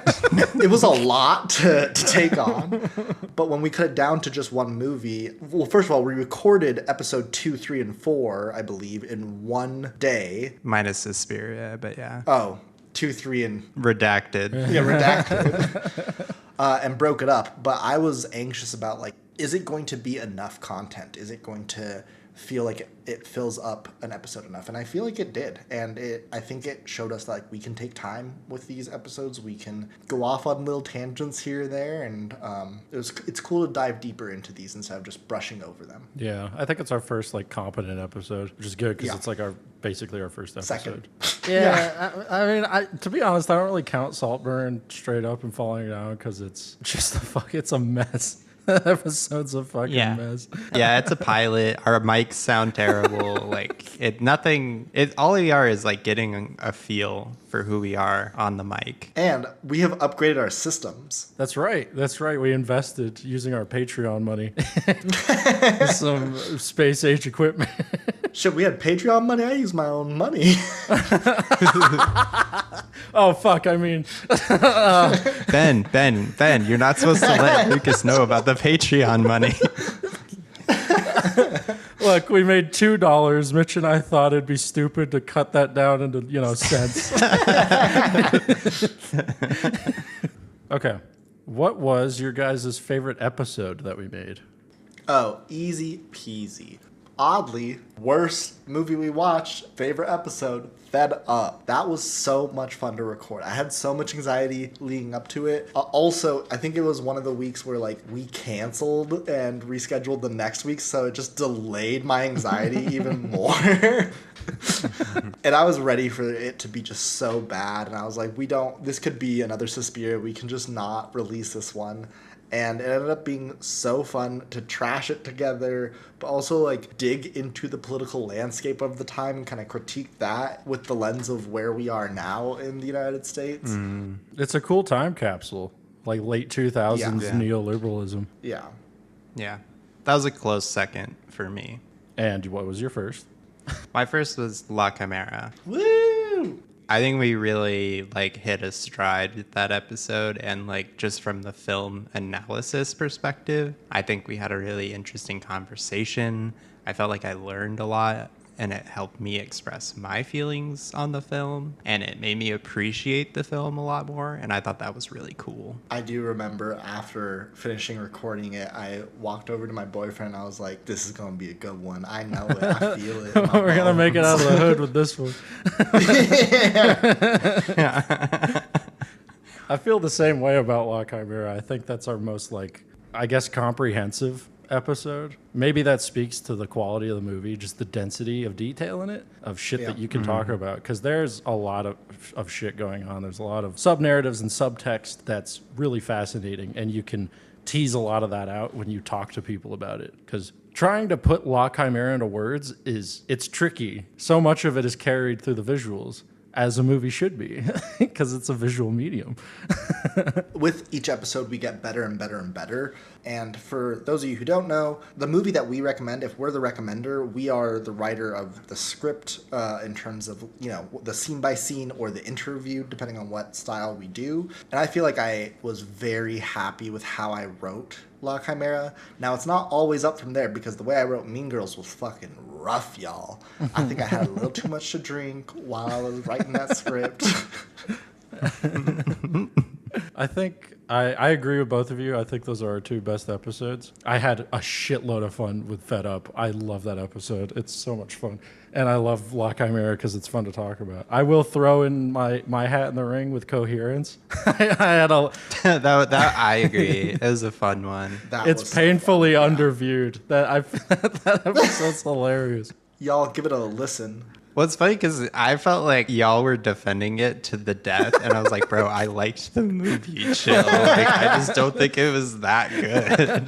It was a lot to take on, but when we cut it down to just one movie, well, first of all, we recorded episode 2, 3, and 4, I believe, in one day. Minus Suspiria, but yeah. Oh, 2, 3, and Redacted. yeah, redacted, and broke it up. But I was anxious about like, is it going to be enough content? Is it going to feel like it fills up an episode enough? And I feel like it did, and I think it showed us that like we can take time with these episodes. We can go off on little tangents here and there, and it's cool to dive deeper into these instead of just brushing over them. Yeah, I think it's our first like competent episode, which is good because Yeah. it's like basically our first episode. Second. Yeah, I mean, to be honest, I don't really count Saltburn straight up and falling down because it's just it's a mess. That episode's a fucking mess. Yeah, it's a pilot. Our mics sound terrible. Like all we are is like getting a feel for who we are on the mic. And we have upgraded our systems. That's right. We invested using our Patreon money. Some space age equipment. Shit, we had Patreon money. I used my own money. Oh fuck! I mean, Ben, you're not supposed to let Lucas know about the Patreon money. look, we made $2. Mitch and I thought it'd be stupid to cut that down into cents. Okay, what was your guys' favorite episode that we made? Oh, easy peasy. Oddly, worst movie we watched, favorite episode, Fed Up. That was so much fun to record. I had so much anxiety leading up to it. Also, I think it was one of the weeks where like we canceled and rescheduled the next week, so it just delayed my anxiety even more. And I was ready for it to be just so bad, and I was like, this could be another Suspiria. We can just not release this one. And it ended up being so fun to trash it together, but also like dig into the political landscape of the time and kind of critique that with the lens of where we are now in the United States. It's a cool time capsule, like late 2000s Yeah. neoliberalism. Yeah. Yeah, that was a close second for me. And what was your first? My first was La Chimera. Woo! I think we really like hit a stride with that episode, and like just from the film analysis perspective, I think we had a really interesting conversation. I felt like I learned a lot and it helped me express my feelings on the film, and it made me appreciate the film a lot more, and I thought that was really cool. I do remember after finishing recording it, I walked over to my boyfriend. I was like, "This is gonna be a good one. I know it. I feel it. in my We're gonna make it out bones." of the hood with this one. I feel the same way about La Chimera. I think that's our most, like, I guess, comprehensive episode. Maybe that speaks to the quality of the movie, just the density of detail in it, of shit Yeah. that you can talk about. Because there's a lot of shit going on. There's a lot of sub-narratives and subtext that's really fascinating, and you can tease a lot of that out when you talk to people about it. Because trying to put La Chimera into words it's tricky. So much of it is carried through the visuals, as a movie should be, because it's a visual medium. With each episode, we get better and better and better. And for those of you who don't know, the movie that we recommend, if we're the recommender, we are the writer of the script in terms of, the scene by scene or the interview, depending on what style we do. And I feel like I was very happy with how I wrote La Chimera. Now, it's not always up from there, because the way I wrote Mean Girls was fucking rough, y'all. I think I had a little too much to drink while I was writing that script. I think I agree with both of you. I think those are our two best episodes. I had a shitload of fun with Fed Up. I love that episode. It's so much fun. And I love La Chimera because it's fun to talk about. I will throw in my hat in the ring with Coherence. I had a... that I agree. It was a fun one. It's painfully underviewed. That episode's hilarious. Y'all give it a listen. Well, it's funny because I felt like y'all were defending it to the death, and I was like, bro, I liked the movie, chill. Like, I just don't think it was that good.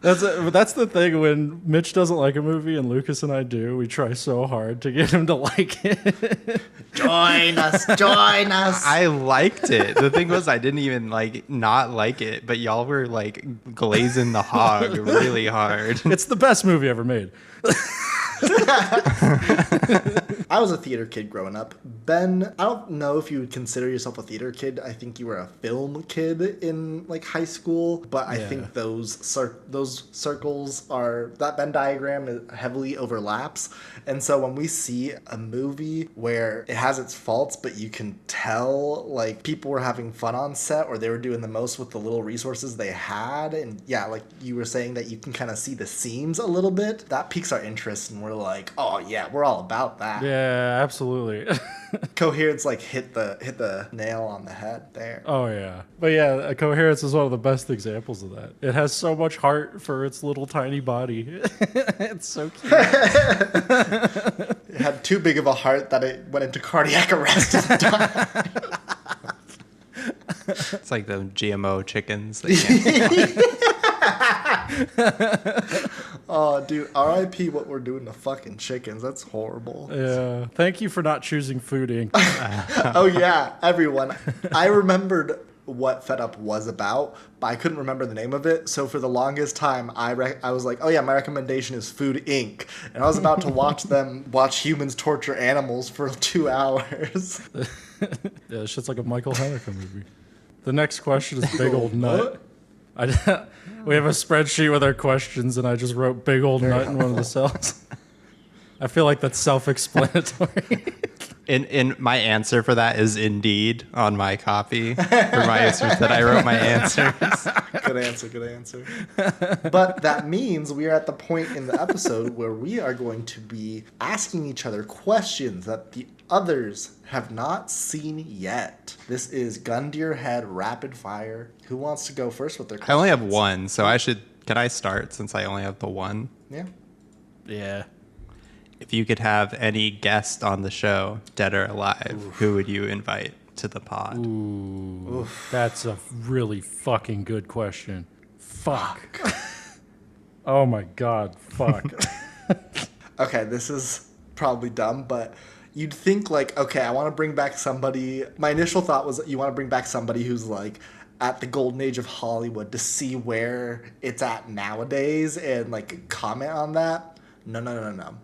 That's the thing. When Mitch doesn't like a movie and Lucas and I do, we try so hard to get him to like it. Join us, join us. I liked it. The thing was, I didn't even not like it, but y'all were glazing the hog really hard. It's the best movie ever made. I was a theater kid growing up. Ben, I don't know if you would consider yourself a theater kid. I think you were a film kid in high school, but I think those circles that Venn diagram heavily overlaps. And so when we see a movie where it has its faults, but you can tell people were having fun on set, or they were doing the most with the little resources they had, and like you were saying that you can kind of see the seams a little bit, that piques our interest, and we're like, oh yeah, we're all about that. Yeah, absolutely. Coherence hit the nail on the head there. Oh yeah, but yeah, Coherence is one of the best examples of that. It has so much heart for its little tiny body. It's so cute. It had too big of a heart that it went into cardiac arrest and died. It's like the GMO chickens. Oh, dude, R.I.P. what we're doing to fucking chickens. That's horrible. Yeah. Thank you for not choosing Food Inc. Oh, yeah, everyone. I remembered what Fed Up was about, but I couldn't remember the name of it. So for the longest time, I was like, oh, yeah, my recommendation is Food Inc. And I was about to watch humans torture animals for 2 hours. Yeah, this shit's like a Michael Haneke movie. The next question is Big Old Nut. We have a spreadsheet with our questions, and I just wrote Big Old Nut in one of the cells. I feel like that's self-explanatory. In my answer for that is Indeed on my copy for my answers that I wrote my answers. Good answer. But that means we are at the point in the episode where we are going to be asking each other questions that the others have not seen yet. This is gun to your head, rapid fire. Who wants to go first with their questions? I only have one, so can I start since I only have the one? Yeah. Yeah. If you could have any guest on the show, dead or alive, who would you invite to the pod? Ooh, that's a really fucking good question. Fuck. Oh my god, fuck. Okay, this is probably dumb, but you'd think okay, I want to bring back somebody. My initial thought was you want to bring back somebody who's at the golden age of Hollywood to see where it's at nowadays and comment on that. No.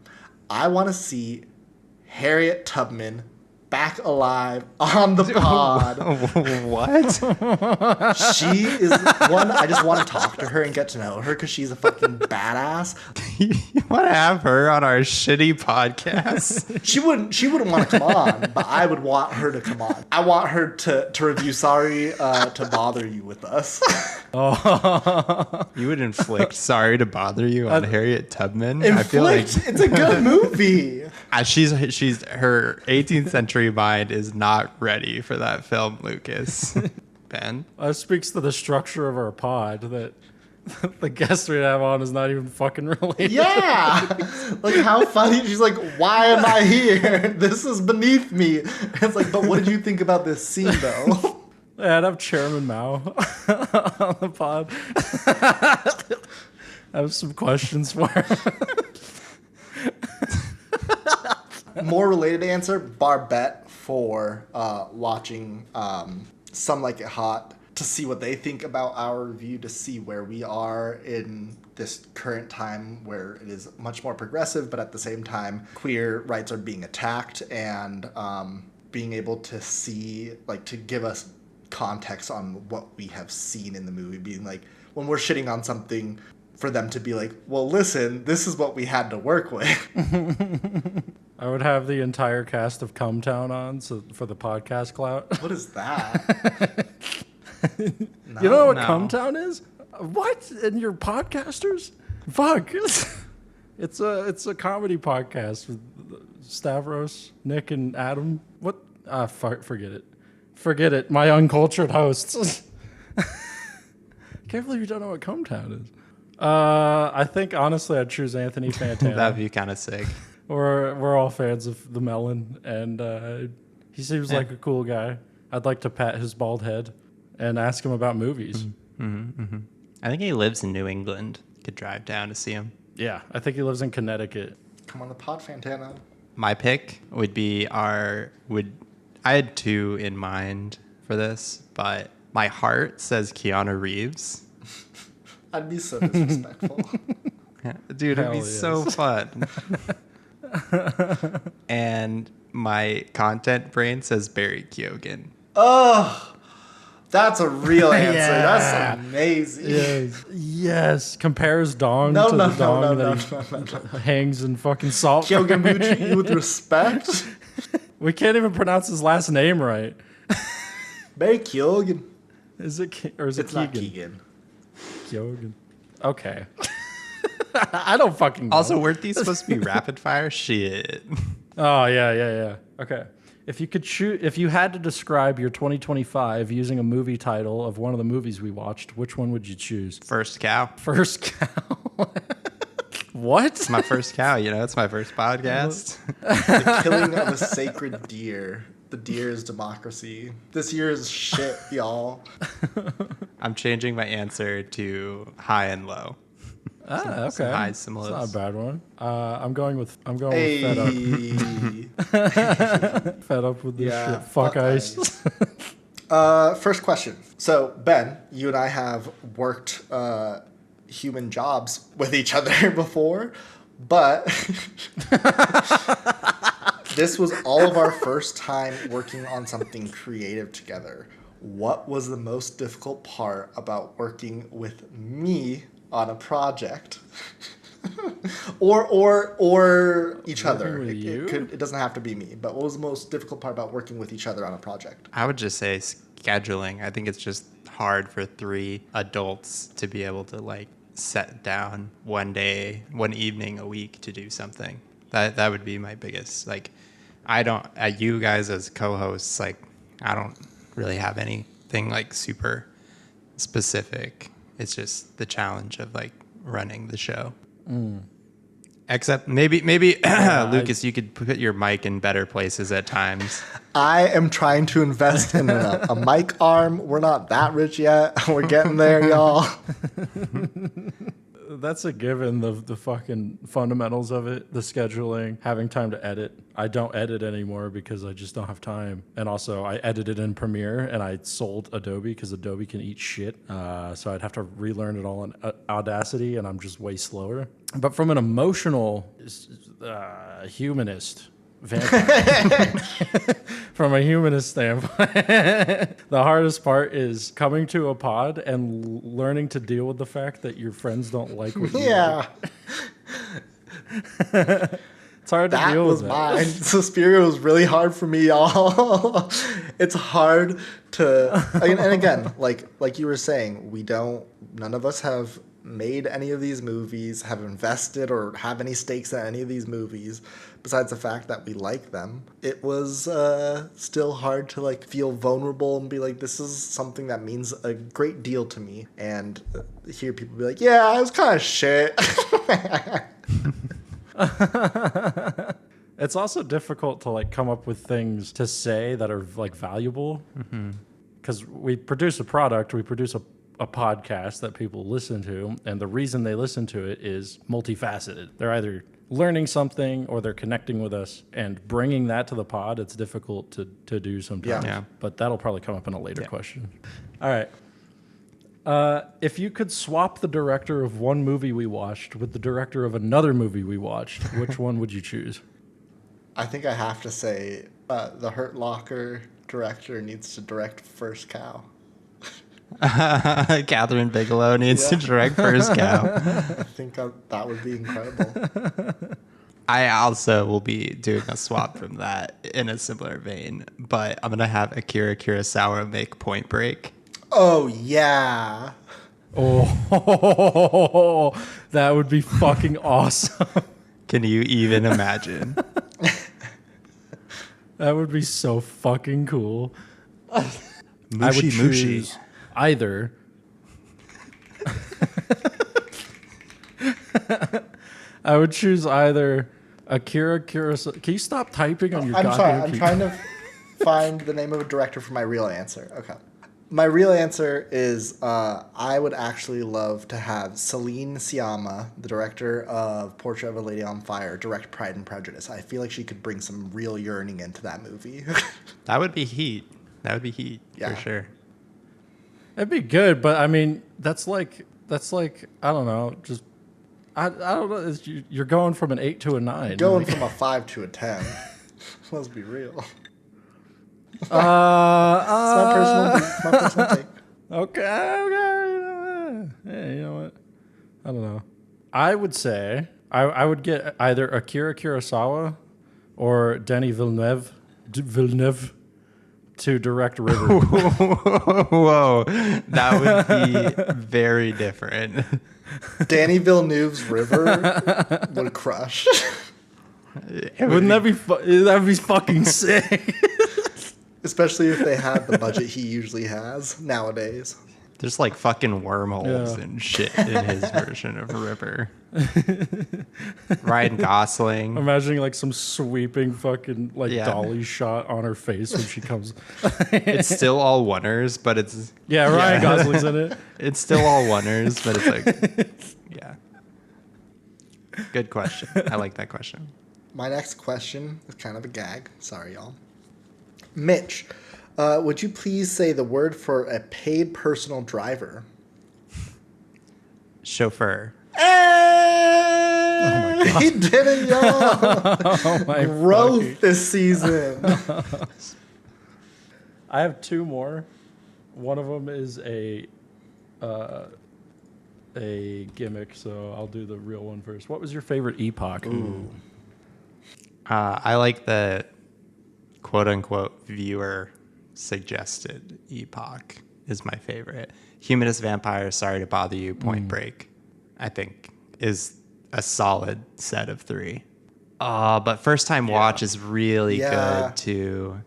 I want to see Harriet Tubman back alive on the pod. What? She is one. I just want to talk to her and get to know her because she's a fucking badass. You want to have her on our shitty podcast? She wouldn't want to come on, but I would want her to come on. I want her to review Sorry to Bother You with us. You would inflict Sorry to Bother You on Harriet Tubman? Inflict. I feel like It's a good movie. she's her 18th century mind is not ready for that film, Lucas. Ben? That speaks to the structure of our pod that the guest we have on is not even fucking related. Yeah. Like, how funny. She's like, why am I here? This is beneath me. It's like, but what did you think about this scene, though? Yeah, I'd have Chairman Mao on the pod. I have some questions for him. More related answer, Barbette for watching Some Like It Hot to see what they think about our review, to see where we are in this current time where it is much more progressive, but at the same time, queer rights are being attacked, and being able to see, like, to give us context on what we have seen in the movie, being like, when we're shitting on something, for them to be like, well, listen, this is what we had to work with. I would have the entire cast of Come Town on for the podcast clout. What is that? No, You know what no. Come Town is? What? And you're podcasters? Fuck. It's a comedy podcast with Stavros, Nick, and Adam. What? Forget it. Forget it. My uncultured hosts. Can't believe you don't know what Come Town is. I think honestly I'd choose Anthony Fantano. That'd be kind of sick. We're all fans of the Melon, and he seems like a cool guy. I'd like to pat his bald head and ask him about movies. I think he lives in New England. Could drive down to see him. Yeah, I think he lives in Connecticut. Come on the pod, Fantano. My pick would be I had two in mind for this, but my heart says Keanu Reeves. I'd be so disrespectful. Dude, it'd be Hell so yes. fun. And my content brain says Barry Keoghan. Oh, that's a real answer. Yeah. That's amazing. Yes. Compares dong No, to no, the no, dong no, that no, he no, no. hangs in fucking salt. Kyogen would treat you with respect. We can't even pronounce his last name right. Barry Keoghan. Is it or is it It's not Keegan? Keegan. Keoghan. Okay. I don't fucking know. Also, weren't these supposed to be rapid fire? Shit. Oh yeah. Okay. If you could if you had to describe your 2025 using a movie title of one of the movies we watched, which one would you choose? First cow. First Cow. What? It's my first cow, it's my first podcast. The killing of a sacred deer. The deer is democracy. This year is shit, y'all. I'm changing my answer to high and low. Okay. Some highs, some It's lows. not a bad one. I'm going with Hey. fed up. Fed up with this Yeah, shit. Fuck fuck ice. First question. So, Ben, you and I have worked human jobs with each other before, but this was all of our first time working on something creative together. What was the most difficult part about working with me on a project? or each other. with you? It doesn't have to be me, but what was the most difficult part about working with each other on a project? I would just say scheduling. I think it's just hard for three adults to be able to set down one day, one evening a week to do something. That would be my biggest, you guys as co-hosts, I don't really have anything super specific. It's just the challenge of running the show. Except maybe Lucas, you could put your mic in better places at times. I am trying to invest in a mic arm. We're not that rich yet. We're getting there, y'all. That's a given, the fucking fundamentals of it, the scheduling, having time to edit. I don't edit anymore because I just don't have time. And also, I edited in Premiere and I sold Adobe because Adobe can eat shit. So I'd have to relearn it all in Audacity, and I'm just way slower. But from an emotional humanist vampire. From a humanist standpoint, the hardest part is coming to a pod and learning to deal with the fact that your friends don't like what you Yeah. It's hard to That deal was with mine. Suspiria was really hard for me, y'all. It's hard to, and again, like you were saying, none of us have made any of these movies, have invested or have any stakes in any of these movies, besides the fact that we like them. It was still hard to like feel vulnerable and be like, this is something that means a great deal to me, and hear people be like, yeah, it was kind of shit. It's also difficult to like come up with things to say that are like valuable, because we produce a product, we produce a podcast that people listen to, and the reason they listen to it is multifaceted. They're either learning something or they're connecting with us, and bringing that to the pod, it's difficult to do sometimes. Yeah. But that'll probably come up in a later question. All right. If you could swap the director of one movie we watched with the director of another movie we watched, which one would you choose? I think I have to say the Hurt Locker director needs to direct First Cow. Catherine Bigelow needs to direct First Cow. I think that would be incredible. I also will be doing a swap from that in a similar vein, but I'm going to have Akira Kurosawa make Point Break. Oh, yeah. Oh, that would be fucking awesome. Can you even imagine? That would be so fucking cool. Mushy, I would mushy. choose either. I would choose either Akira Kurosawa. Can you stop typing on your I'm sorry. goddamn I'm keyboard? trying to find the name of a director for my real answer. Okay. My real answer is I would actually love to have Celine Sciamma, the director of Portrait of a Lady on Fire, direct Pride and Prejudice. I feel like she could bring some real yearning into that movie. That would be heat. That would be heat Yeah. for sure. It'd be good, but I mean, that's like I don't know, just I don't know. You're going from an 8 to a 9. Going like, from a 5 to a 10. Let's be real. It's uh, my personal take. okay. Yeah, you know what? I don't know. I would say I would get either Akira Kurosawa or Denis Villeneuve to direct River. Whoa, that would be very different. Danny Villeneuve's River would crush. Wouldn't that be that'd be fucking sick? Especially if they had the budget he usually has nowadays. There's like fucking wormholes Yeah. and shit in his version of River. Ryan Gosling. Imagining like some sweeping fucking like Yeah. dolly shot on her face when she comes. It's still all oneers, but it's Ryan Gosling's in it. It's still all oneers, but it's like, yeah. Good question. I like that question. My next question is kind of a gag. Sorry, y'all. Mitch, would you please say the word for a paid personal driver? Chauffeur. Hey! He did it, y'all! Oh my Growth fucking- this season. I have two more. One of them is a gimmick, so I'll do the real one first. What was your favorite epoch? Ooh. I like the quote unquote viewer suggested epoch is my favorite. Humanist Vampire, Sorry to Bother You, Point Break, I think is a solid set of 3. But First Time Watch is really Yeah. good too.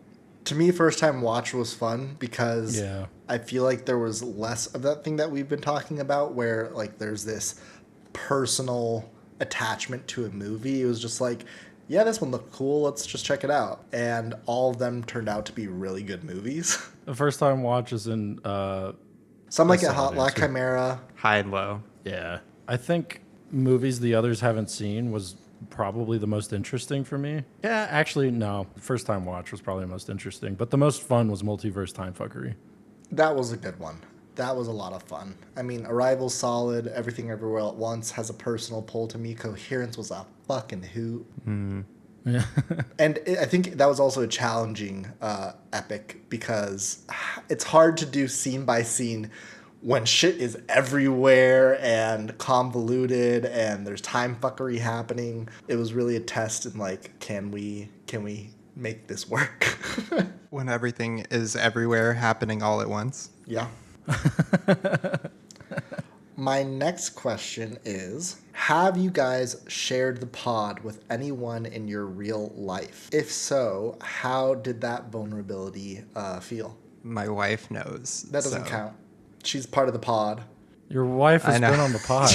To me, first time watch was fun because Yeah. I feel like there was less of that thing that we've been talking about where like there's this personal attachment to a movie. It was just like, yeah, this one looked cool. Let's just check it out. And all of them turned out to be really good movies. The first time watch is in Some like That's it, a Hot solid La answer. Chimera. High and low. yeah. I think movies the others haven't seen was probably the most interesting for me. Yeah, actually no. First time watch was probably the most interesting, but the most fun was Multiverse Time Fuckery. That was a good one. That was a lot of fun. I mean, Arrival's solid. Everything Everywhere at Once has a personal pull to me. Coherence was a fucking hoot. Yeah. And I think that was also a challenging epic because it's hard to do scene by scene when shit is everywhere and convoluted and there's time fuckery happening. It was really a test in like, can we make this work? When everything is everywhere happening all at once. Yeah. My next question is, have you guys shared the pod with anyone in your real life? If so, how did that vulnerability feel? My wife knows. That doesn't count. She's part of the pod. Your wife has I know. been on the pod.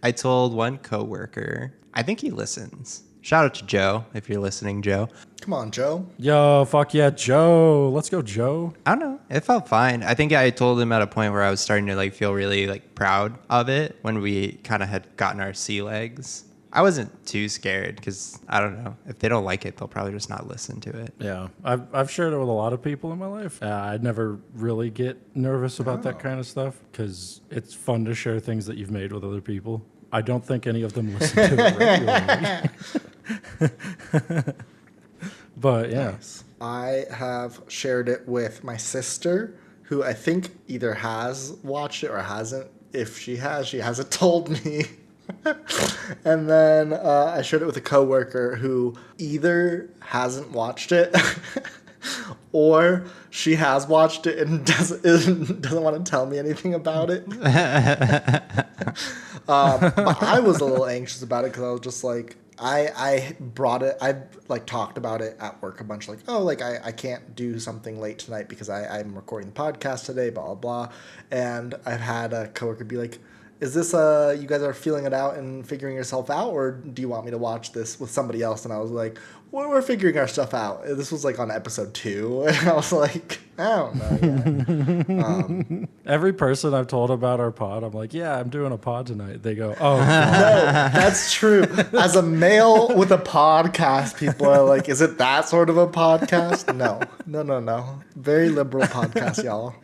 I told one coworker, I think he listens. Shout out to Joe, if you're listening, Joe. Come on, Joe. Yo, fuck yeah, Joe. Let's go, Joe. I don't know. It felt fine. I think I told him at a point where I was starting to like feel really like proud of it when we kind of had gotten our sea legs. I wasn't too scared because I don't know. If they don't like it, they'll probably just not listen to it. Yeah, I've shared it with a lot of people in my life. I'd never really get nervous about that kind of stuff because it's fun to share things that you've made with other people. I don't think any of them listen to it regularly. But yeah. Nice. I have shared it with my sister, who I think either has watched it or hasn't. If she has, she hasn't told me. And then I shared it with a coworker who either hasn't watched it or she has watched it and doesn't want to tell me anything about it. But I was a little anxious about it because I was just like, I brought it. I like talked about it at work a bunch. Like, oh, like I can't do something late tonight because I'm recording the podcast today. Blah blah blah. And I've had a coworker be like, "Is this you guys are feeling it out and figuring yourself out, or do you want me to watch this with somebody else?" And I was like, well, we're figuring our stuff out. This was like on episode 2, and I was like, I don't know yet. Every person I've told about our pod, I'm like, yeah, I'm doing a pod tonight. They go, oh, No, that's true. As a male with a podcast, people are like, is it that sort of a podcast? No. Very liberal podcast, y'all.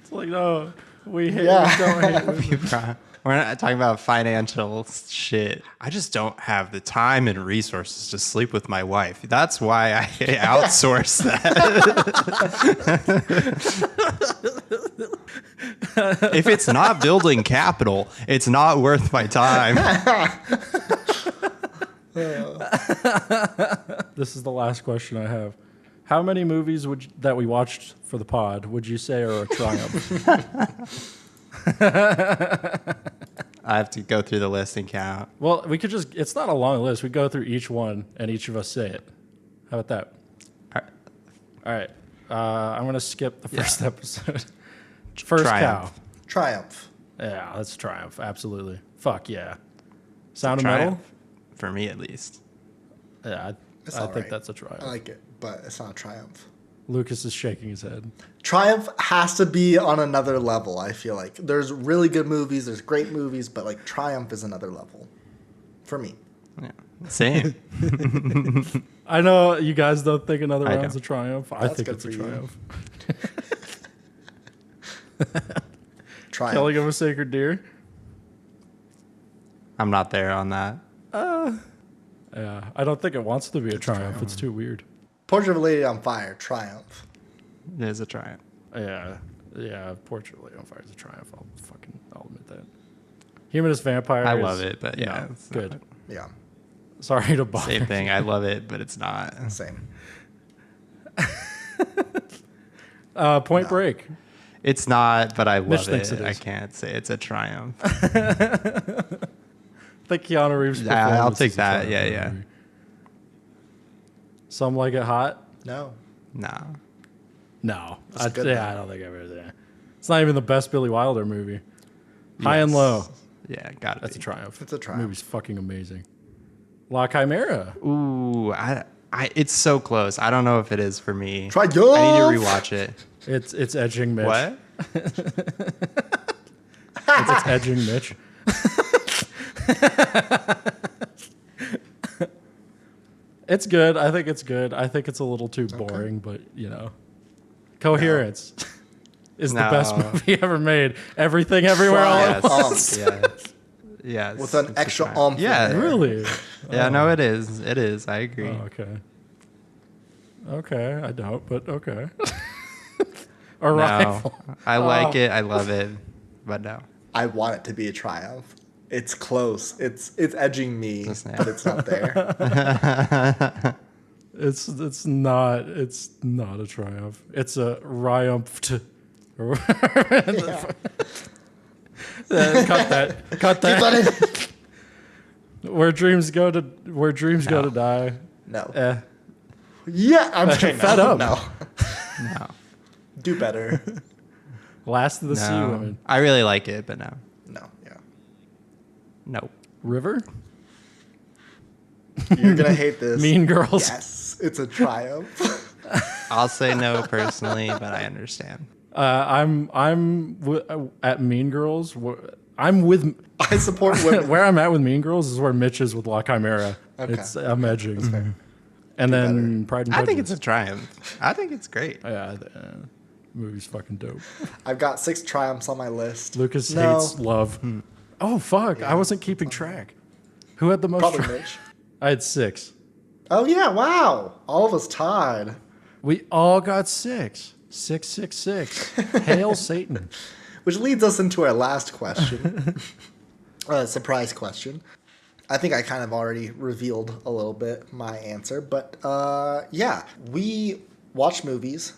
it's like, no, we hate, Yeah. we don't hate. We're not talking about financial shit. I just don't have the time and resources to sleep with my wife. That's why I outsource that. If it's not building capital, it's not worth my time. This is the last question I have. How many movies that we watched for the pod would you say are a triumph? I have to go through the list and count. Well, we could just, it's not a long list. We go through each one and each of us say it. How about that? All right. I'm going to skip the first episode. First Triumph. Triumph. cow. Yeah, that's Triumph. Absolutely. Fuck yeah. Sound of Triumph, Metal? for me at least. Yeah, It's I all think right. that's a Triumph. I like it, but it's not a Triumph. Lucas is shaking his head. Triumph has to be on another level, I feel like. There's really good movies, there's great movies, but like Triumph is another level. For me. Yeah. Same. I know you guys don't think another I round's don't. a triumph. I That's think good it's a for you. triumph. Triumph. Killing of a sacred deer. I'm not there on that. Yeah, I don't think it wants to be a triumph. It's too weird. Portrait of a Lady on Fire, Triumph. It is a triumph. Yeah. Portrait of a Lady on Fire is a triumph. I'll admit that. Humanist Vampire. I is, love it, but yeah, no, it's good. not- Yeah, Sorry to bother. Same thing. I love it, but it's not. same. Point Break. It's not, but I Mitch love thinks it. it I is. can't say it's a triumph. I think Keanu Reeves. Yeah, I'll performance take is a that. triumph Yeah, in the yeah. movie. Some Like It Hot. No. No. No, That's good, though. I don't think I've ever there. It's not even the best Billy Wilder movie. High and Yes. Low. Yeah, got it. That's a triumph. It's a triumph. The movie's fucking amazing. La Chimera. Ooh, it's so close. I don't know if it is for me. Triumph! I need to rewatch it. It's edging Mitch. What? It's edging Mitch. It's good. I think it's good. I think it's a little too boring, but Coherence is the No. best movie ever made. Everything, everywhere, all at Triumph. once. Yes. Yes. With an it's a extra triumph. oomph in Yeah. there. Really? Yeah, no, it is. It is. I agree. Oh, okay. Okay, I don't, but okay. Arrival. No, I like it. I love it. But no. I want it to be a triumph. It's close. It's edging me, Just now. but it's not there. It's not a triumph. It's a triumph. Cut that. Where dreams go to die. No. Yeah, I'm saying Fed no. up. No. No. Do better. Last of the Sea No. Women. I really like it, but no. No. Yeah. No. River. You're gonna hate this. Mean Girls. Yes, it's a triumph. I'll say no personally, but I understand. At Mean Girls. I'm with. I support women. Where I'm at with Mean Girls is where Mitch is with La Chimera. Okay. I'm edging. And then Pride and Prejudice. I think it's a triumph. I think it's great. Yeah, movie's fucking dope. I've got 6 triumphs on my list. Lucas No. hates love. Oh fuck! I wasn't keeping track. Who had the most? Probably Mitch. I had 6. Oh yeah! Wow, all of us tied. We all got 6. 666. Hail Satan. Which leads us into our last question. Surprise question. I think I kind of already revealed a little bit my answer, but yeah, we watch movies.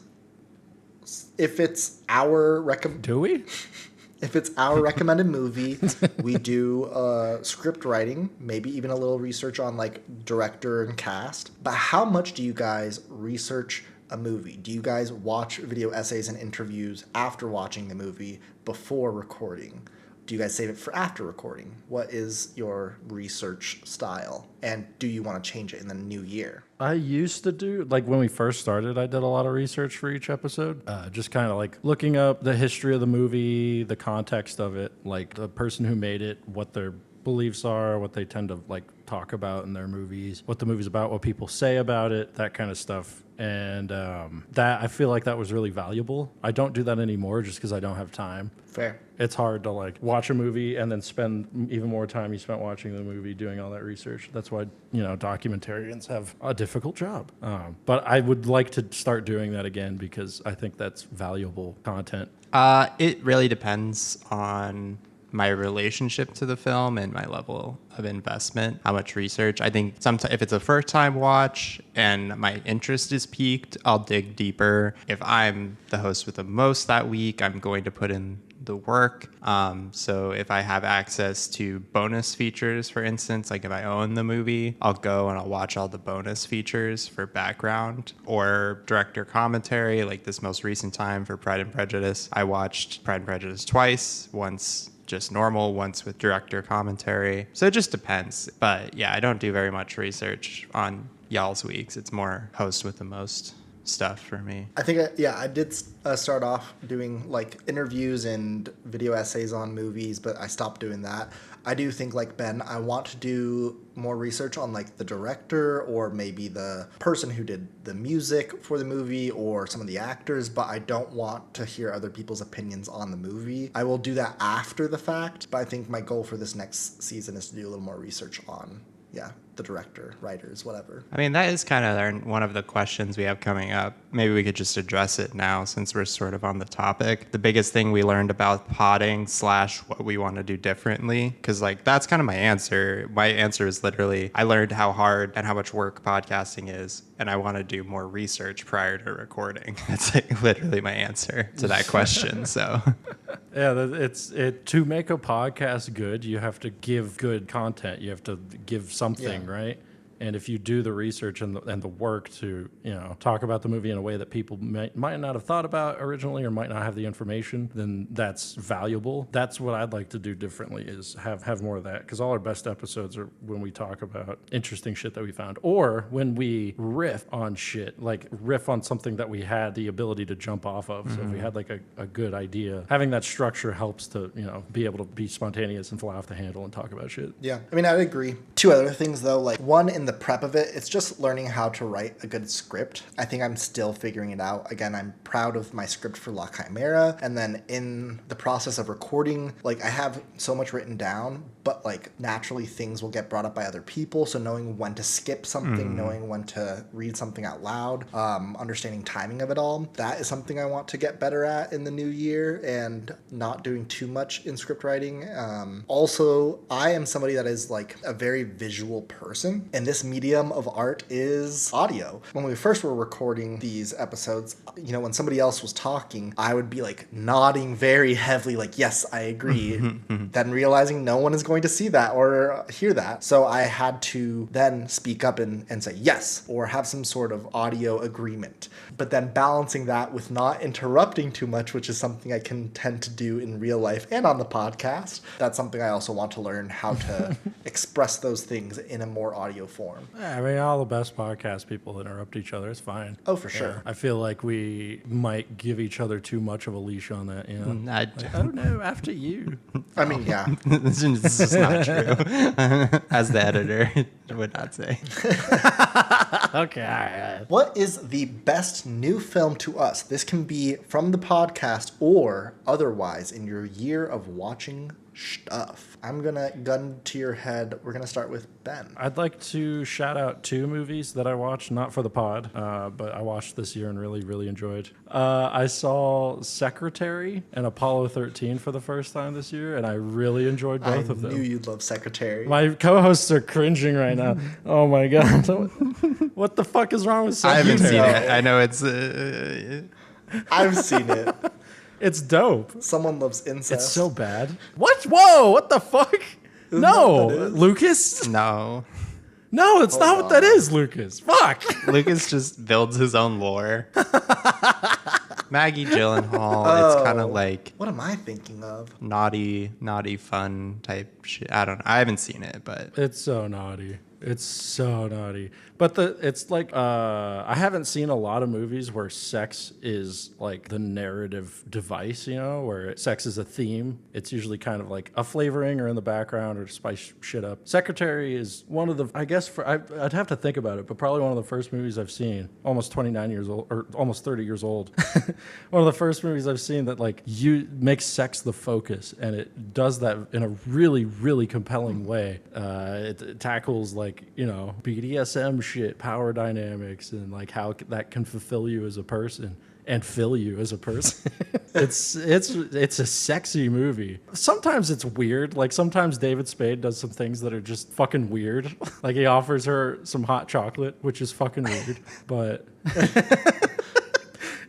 If it's our Do we? If it's our recommended movie, we do script writing, maybe even a little research on like director and cast. But how much do you guys research a movie? Do you guys watch video essays and interviews after watching the movie before recording? Do you guys save it for after recording? What is your research style? And do you want to change it in the new year? I used to do, like when we first started, I did a lot of research for each episode. Just kind of like looking up the history of the movie, the context of it, like the person who made it, what their beliefs are, what they tend to like talk about in their movies, what the movie's about, what people say about it, that kind of stuff. And that I feel like that was really valuable. I don't do that anymore just because I don't have time. Fair. It's hard to like watch a movie and then spend even more time you spent watching the movie doing all that research. That's why, documentarians have a difficult job. But I would like to start doing that again because I think that's valuable content. It really depends on my relationship to the film and my level of investment, how much research. I think sometimes if it's a first time watch and my interest is piqued, I'll dig deeper. If I'm the host with the most that week, I'm going to put in the work. So if I have access to bonus features, for instance, like if I own the movie, I'll go and I'll watch all the bonus features for background or director commentary. Like this most recent time for Pride and Prejudice, I watched Pride and Prejudice twice, once just normal, once with director commentary. So it just depends. But yeah, I don't do very much research on y'all's weeks. It's more host with the most stuff for me. I think, I did start off doing like interviews and video essays on movies, but I stopped doing that. I do think, like Ben, I want to do more research on like the director or maybe the person who did the music for the movie or some of the actors, but I don't want to hear other people's opinions on the movie. I will do that after the fact, but I think my goal for this next season is to do a little more research on, the director, writers, whatever. I mean, that is kind of one of the questions we have coming up. Maybe we could just address it now since we're sort of on the topic. The biggest thing we learned about podding / what we want to do differently, because like that's kind of my answer. My answer is literally, I learned how hard and how much work podcasting is, and I want to do more research prior to recording. That's like literally my answer to that question. So Yeah, to make a podcast good, you have to give good content. You have to give something, right? And if you do the research and the work to, talk about the movie in a way that people might not have thought about originally or might not have the information, then that's valuable. That's what I'd like to do differently is have more of that. Because all our best episodes are when we talk about interesting shit that we found or when we riff on shit, like riff on something that we had the ability to jump off of. So if we had like a good idea, having that structure helps to, be able to be spontaneous and fly off the handle and talk about shit. Yeah, I mean, I'd agree. 2 other things though, like one, in the prep of it, it's just learning how to write a good script. I think I'm still figuring it out. Again, I'm proud of my script for La Chimera, and then in the process of recording, like I have so much written down, but like naturally things will get brought up by other people. So knowing when to skip something, knowing when to read something out loud, understanding timing of it all, that is something I want to get better at in the new year, and not doing too much in script writing. Also, I am somebody that is like a very visual person, and this medium of art is audio. When we first were recording these episodes, you know, when somebody else was talking, I would be like nodding very heavily, like, yes, I agree. Then realizing no one is going to see that or hear that. So I had to then speak up and say yes, or have some sort of audio agreement. But then balancing that with not interrupting too much, which is something I can tend to do in real life and on the podcast. That's something I also want to learn how to express those things in a more audio form. Yeah, I mean, all the best podcast people interrupt each other. It's fine. Oh, for sure. I feel like we might give each other too much of a leash on that. You know? I Like, oh no, after you. I mean, yeah. this is not true. As the editor would not say. Okay, all right. What is the best new film to us? This can be from the podcast or otherwise in your year of watching stuff. I'm gonna gun to your head. We're gonna start with Ben. I'd like to shout out 2 movies that I watched, not for the pod, but I watched this year and really enjoyed. I saw Secretary and Apollo 13 for the first time this year, and I really enjoyed both of I them. knew you'd love Secretary. My co-hosts are cringing right now. Oh my god. What the fuck is wrong with I Secretary? haven't seen know. it. I know it's. I've seen it. It's dope. Someone loves incest. It's so bad. What? Whoa, what the fuck? Isn't No, that what it is? Lucas? No. No, it's not what that is, Lucas. Fuck. Lucas just builds his own lore. Maggie Gyllenhaal. It's kind of like What am I thinking of? naughty, fun type shit. I don't know. I haven't seen it, but It's so naughty. It's so naughty. But it's like I haven't seen a lot of movies where sex is like the narrative device, you know, where sex is a theme. It's usually kind of like a flavoring or in the background or to spice shit up. Secretary is one of the, I guess, I'd have to think about it, but probably one of the first movies I've seen, almost 29 years old, or almost 30 years old. One of the first movies I've seen that like you makes sex the focus, and it does that in a really compelling way. It tackles like, you know, BDSM shit, power dynamics, and like how that can fulfill you as a person and fill you as a person. It's a sexy movie. Sometimes it's weird. Like sometimes David Spade does some things that are just fucking weird. Like he offers her some hot chocolate, which is fucking weird. But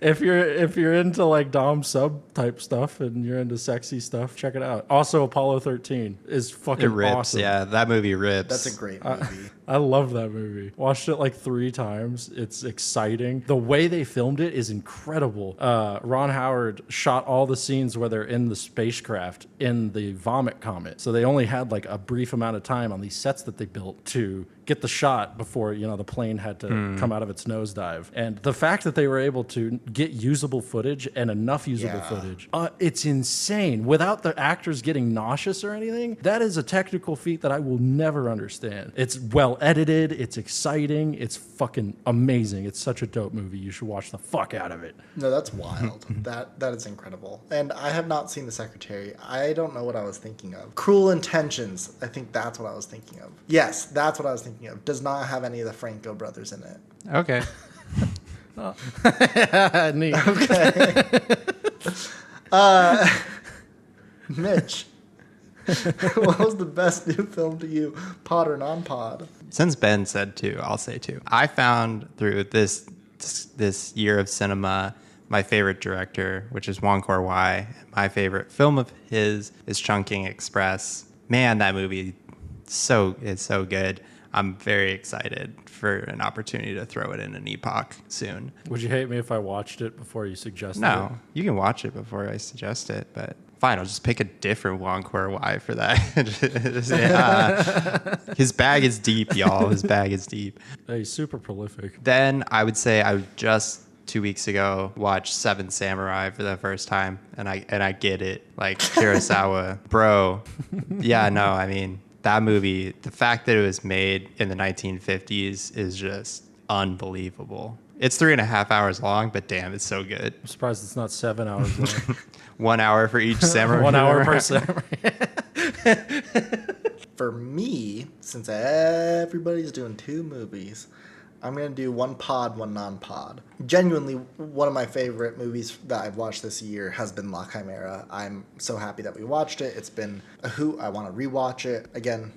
if you're into like dom sub type stuff and you're into sexy stuff, check it out. Also, Apollo 13 is fucking it rips. awesome. Yeah, that movie rips. That's a great movie. I love that movie. Watched it like 3 times. It's exciting. The way they filmed it is incredible. Ron Howard shot all the scenes where they're in the spacecraft in the Vomit Comet. So they only had like a brief amount of time on these sets that they built to get the shot before, you know, the plane had to come out of its nosedive. And the fact that they were able to get usable footage and enough usable footage, it's insane. Without the actors getting nauseous or anything, that is a technical feat that I will never understand. It's well edited, it's exciting, it's fucking amazing. It's such a dope movie. You should watch the fuck out of it. No, that's wild. That is incredible. And I have not seen The Secretary. I don't know what I was thinking of. Cruel Intentions. I think that's what I was thinking of. Yes, that's what I was thinking of. Does not have any of the Franco brothers in it. okay. Neat. Mitch, what was the best new film to you, pod or non-pod? Since Ben said 2, I'll say 2. I found through this year of cinema my favorite director, which is Wong Kar-wai. My favorite film of his is Chungking Express. Man, that movie is so good. I'm very excited for an opportunity to throw it in an epoch soon. Would you hate me if I watched it before you suggested it? No, you can watch it before I suggest it, but fine, I'll just pick a different Wong Kar-wai for that. His bag is deep, y'all. His bag is deep. He's super prolific. Then I would say I just 2 weeks ago watched Seven Samurai for the first time, and I get it. Like Kurosawa, bro. Yeah, no, I mean, that movie, the fact that it was made in the 1950s is just unbelievable. It's 3.5 hours long, but damn, it's so good. I'm surprised it's not 7 hours long. 1 hour for each samurai. 1 hour per samurai. For me, since everybody's doing 2 movies, I'm going to do one pod, one non-pod. Genuinely, one of my favorite movies that I've watched this year has been La Chimera. I'm so happy that we watched it. It's been a hoot. I want to rewatch it. Again,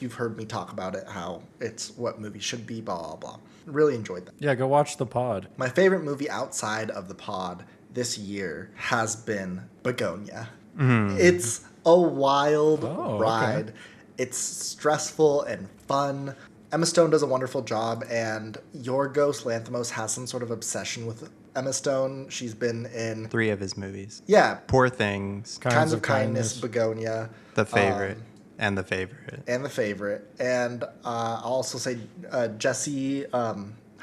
you've heard me talk about it, how it's what movies should be, blah, blah, blah. Really enjoyed that. Yeah, go watch the pod. My favorite movie outside of the pod this year has been Begonia. It's a wild ride. Okay. It's stressful and fun. Emma Stone does a wonderful job, and Yorgos Lanthimos has some sort of obsession with Emma Stone. She's been in 3 of his movies. Yeah, Poor Things, Kinds of Kindness, Begonia, The Favorite, and The Favorite. and The Favorite. And I'll also say Jesse, how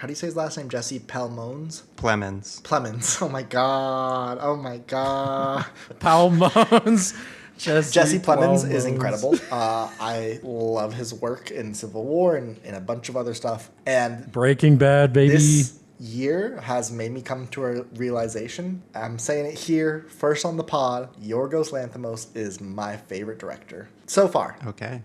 do you say his last name? Jesse Plemons? Plemons. Oh my god. Oh my god. Palmones. Jesse Plemons is incredible. I love his work in Civil War and a bunch of other stuff. And Breaking Bad, baby. this year has made me come to a realization. I'm saying it here, first on the pod, Yorgos Lanthimos is my favorite director so far. Okay.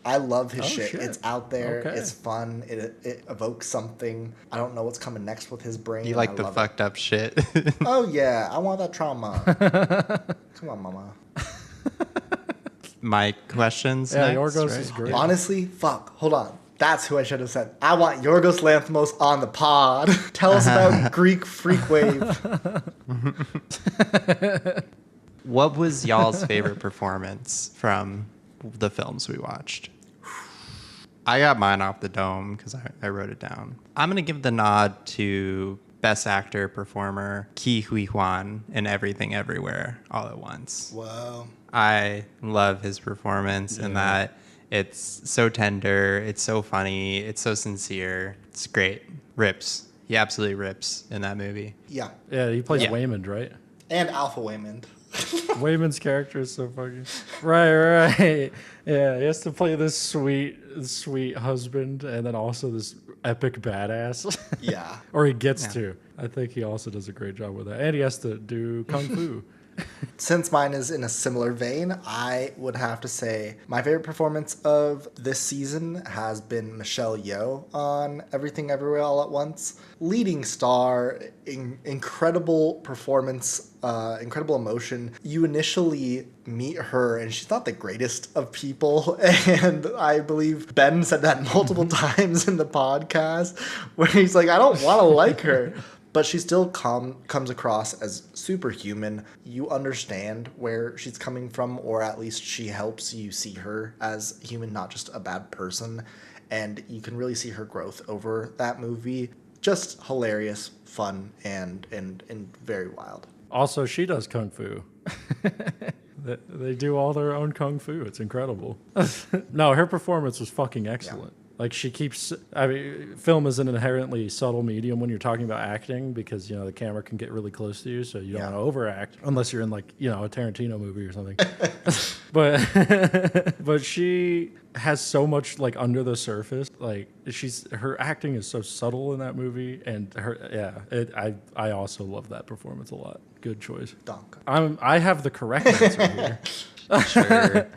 I love his shit. shit. It's out there. Okay. It's fun. It evokes something. I don't know what's coming next with his brain. You and like I the love fucked up shit? it. Oh, yeah. I want that trauma. Come on, mama. My questions Yeah, next, Yorgos right? is great. Honestly, fuck. Hold on. That's who I should have said. I want Yorgos Lanthimos on the pod. Tell us about Greek Freak Wave. What was y'all's favorite performance from the films we watched? I got mine off the dome because I wrote it down. I'm going to give the nod to Best Actor Performer Ke Huy Quan in Everything Everywhere All at Once. Whoa. I love his performance in that. It's so tender. It's so funny. It's so sincere. It's great. Rips. He absolutely rips in that movie. Yeah. Yeah, he plays Yeah. Waymond, right? And Alpha Waymond. Waymond's character is so fucking right. Yeah, he has to play this sweet husband, and then also this epic badass. Yeah. Or he gets to. I think he also does a great job with that, and he has to do kung fu. Since mine is in a similar vein, I would have to say my favorite performance of this season has been Michelle Yeoh on Everything Everywhere All at Once. Leading star, incredible performance, incredible emotion. You initially meet her and she's not the greatest of people, and I believe Ben said that multiple times in the podcast where he's like, I don't want to like her. But she still comes across as superhuman. You understand where she's coming from, or at least she helps you see her as human, not just a bad person. And you can really see her growth over that movie. Just hilarious, fun, and very wild. Also, she does kung fu. They do all their own kung fu. It's incredible. No, her performance was fucking excellent. Like she keeps, I mean, film is an inherently subtle medium when you're talking about acting because, you know, the camera can get really close to you. So you don't want to overact unless you're in like, you know, a Tarantino movie or something. but she has so much like under the surface. Like her acting is so subtle in that movie. And I also love that performance a lot. Good choice. Donk. I have the correct answer here. Sure.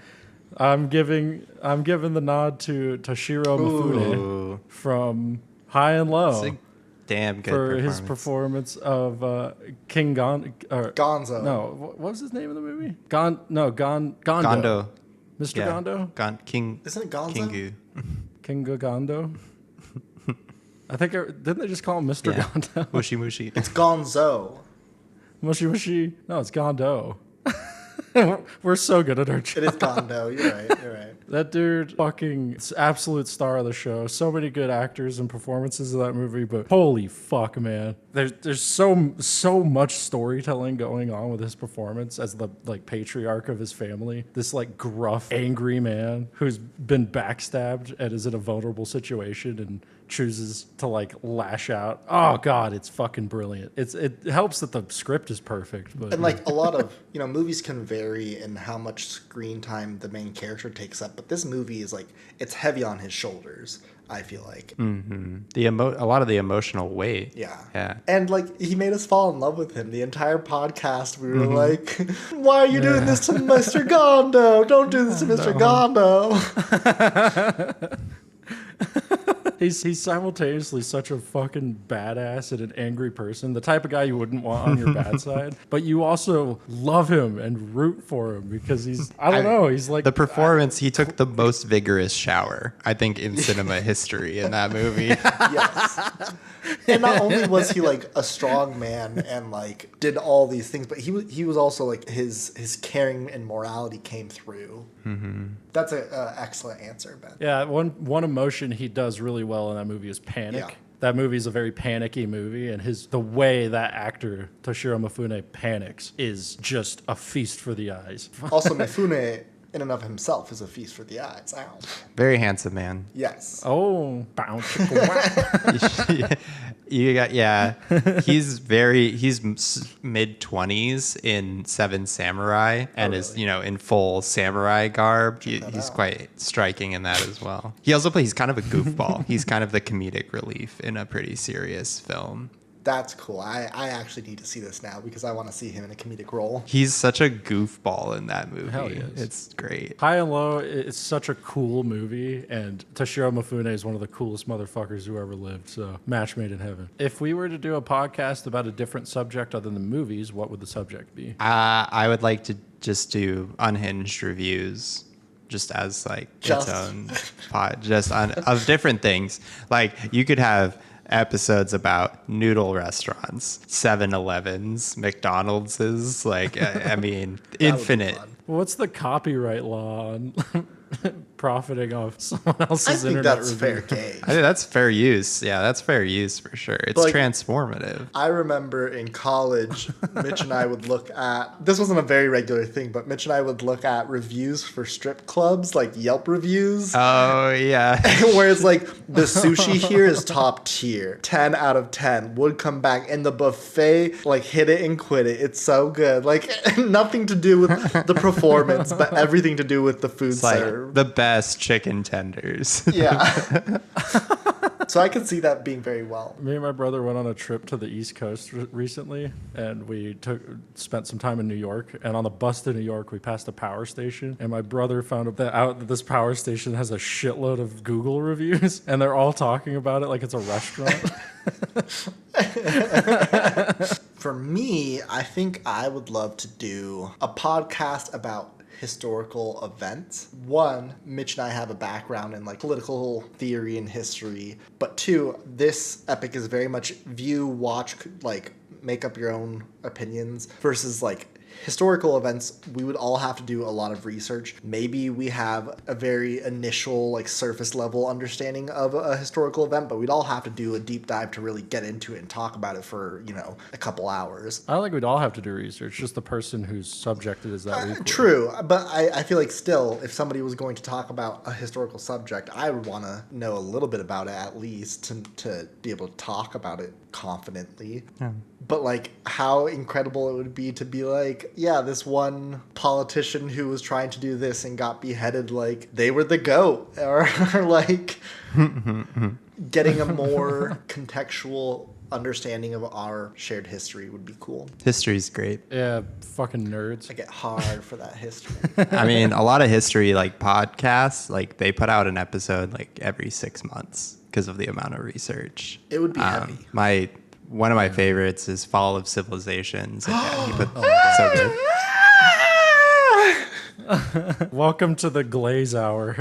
I'm giving the nod to Toshiro Mifune from High and Low It's a damn good for performance. his performance of King Gonzo. No, what was his name in the movie? Gondo. Gondo. Mr. Yeah. Gondo? King. Isn't it Gonzo? Kingu. Kinga Gondo? I think, didn't they just call him Mr. Yeah. Gondo? Mushy mushy. It's Gonzo. Mushy Mushy? No, it's Gondo. We're so good at our job. It is Gondo. You're right. You're right. That dude, fucking absolute star of the show. So many good actors and performances of that movie, but holy fuck, man! There's so much storytelling going on with his performance as the like patriarch of his family. This like gruff, angry man who's been backstabbed and is in a vulnerable situation and chooses to like lash out. Oh god, it's fucking brilliant. It helps that the script is perfect, but And like a lot of, movies can vary in how much screen time the main character takes up but this movie is like, it's heavy on his shoulders, I feel like. A lot of the emotional weight. Yeah. And like, he made us fall in love with him. The entire podcast, we were like, why are you doing this to Mr. Gondo? Don't do this to Mr. Gondo. He's simultaneously such a fucking badass and an angry person, the type of guy you wouldn't want on your bad side, but you also love him and root for him because he's, I don't know, he's like... The performance, he took the most vigorous shower, I think, in cinema history in that movie. Yes. And not only was he like a strong man and like did all these things, but he was also like his caring and morality came through. That's an excellent answer, Ben. Yeah, one emotion he does really well in that movie is panic. Yeah. That movie is a very panicky movie, and the way that actor Toshiro Mifune panics is just a feast for the eyes. Also, Mifune in and of himself is a feast for the eyes. Ow. Very handsome man. Yes. Oh, bounce. He's mid-20s in Seven Samurai and is in full samurai garb. He's quite striking in that as well. He's kind of a goofball. He's kind of the comedic relief in a pretty serious film. That's cool. I actually need to see this now because I want to see him in a comedic role. He's such a goofball in that movie. Hell yes. It's great. High and Low, it's such a cool movie, and Toshiro Mifune is one of the coolest motherfuckers who ever lived, so match made in heaven. If we were to do a podcast about a different subject other than movies, what would the subject be? I would like to just do unhinged reviews. Just as like its own pod, of different things. Like you could have episodes about noodle restaurants, 7-Elevens, McDonald's, like I mean, infinite. What's the copyright law on profiting off someone else's I think internet that's review? fair game. I think that's fair use. Yeah, that's fair use for sure. It's like, transformative. I remember in college, Mitch and I would look at, this wasn't a very regular thing, but Mitch and I would look at reviews for strip clubs, like Yelp reviews. Oh, yeah. Where it's like, the sushi here is top tier. 10 out of 10. Would come back. And the buffet, like, hit it and quit it. It's so good. Like, nothing to do with the performance, but everything to do with the food It's like served. the best chicken tenders. Yeah. So I could see that being very well. Me and my brother went on a trip to the East Coast recently, and we spent some time in New York. And on the bus to New York, we passed a power station, and my brother found out that this power station has a shitload of Google reviews, and they're all talking about it like it's a restaurant. For me, I think I would love to do a podcast about historical events. One, Mitch and I have a background in like political theory and history, but two, this epic is very much view, watch, like make up your own opinions versus like historical events. We would all have to do a lot of research. Maybe we have a very initial like surface level understanding of a historical event, but we'd all have to do a deep dive to really get into it and talk about it for, a couple hours. I don't think we'd all have to do research, just the person who's subjected is that equal. True, but I feel like still, if somebody was going to talk about a historical subject, I would want to know a little bit about it at least to be able to talk about it confidently. Yeah. But like how incredible it would be to be like, yeah, this one politician who was trying to do this and got beheaded, like they were the GOAT, or like getting a more contextual understanding of our shared history would be cool. History's great. Yeah, fucking nerds. I get hard for that history. I mean, a lot of history, like podcasts, like they put out an episode like every 6 months because of the amount of research. It would be heavy. One of my favorites is Fall of Civilizations. And yeah, he put so good. Welcome to the Glaze Hour.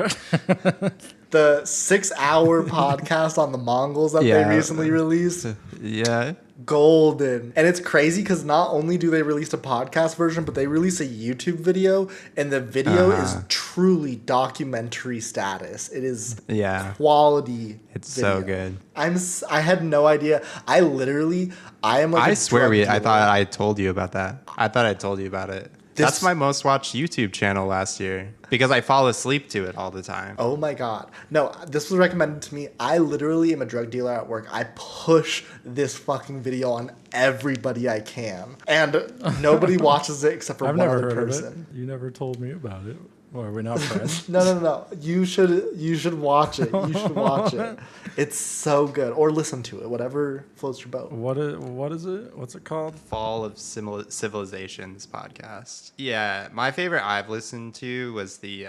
The 6-hour podcast on the Mongols that they recently released. Yeah. Golden. And it's crazy because not only do they release a podcast version, but they release a YouTube video, and the video is truly documentary status. It is quality. It's video. so good. I had no idea. I am like I swear I thought I told you about that. I thought I told you about it. That's my most watched YouTube channel last year because I fall asleep to it all the time. Oh my God. No, this was recommended to me. I literally am a drug dealer at work. I push this fucking video on everybody I can. And nobody watches it except for one other person. Heard of it. You never told me about it. Or are we not friends? No. You should watch it. You should watch it. It's so good. Or listen to it. Whatever floats your boat. What is it? What's it called? Fall of Civilizations podcast. Yeah, my favorite I've listened to was the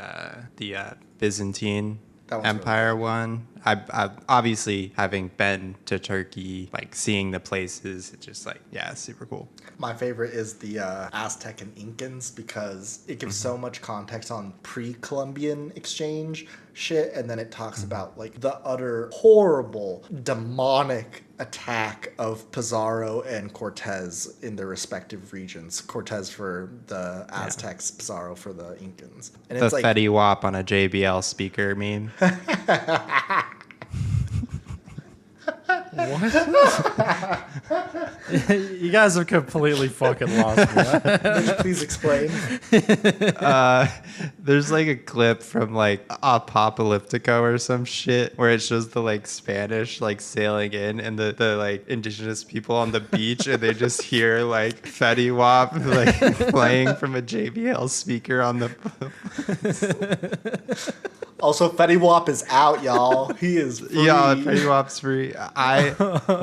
Byzantine That one's Empire one. I've obviously, having been to Turkey, like seeing the places, it's just like, yeah, it's super cool. My favorite is the Aztec and Incans because it gives so much context on pre-Columbian exchange shit, and then it talks about like the utter horrible, demonic attack of Pizarro and Cortez in their respective regions. Cortez for the Aztecs, Pizarro for the Incans. And The it's like Fetty Wap on a JBL speaker meme. What? You guys have completely fucking lost me. Would you please explain? There's like a clip from like Apocalyptico or some shit where it shows the like Spanish like sailing in and the like indigenous people on the beach and they just hear like Fetty Wap like playing from a JBL speaker on the. Also, Fetty Wap is out, y'all. He is free. Yeah, Fetty Wap's free. I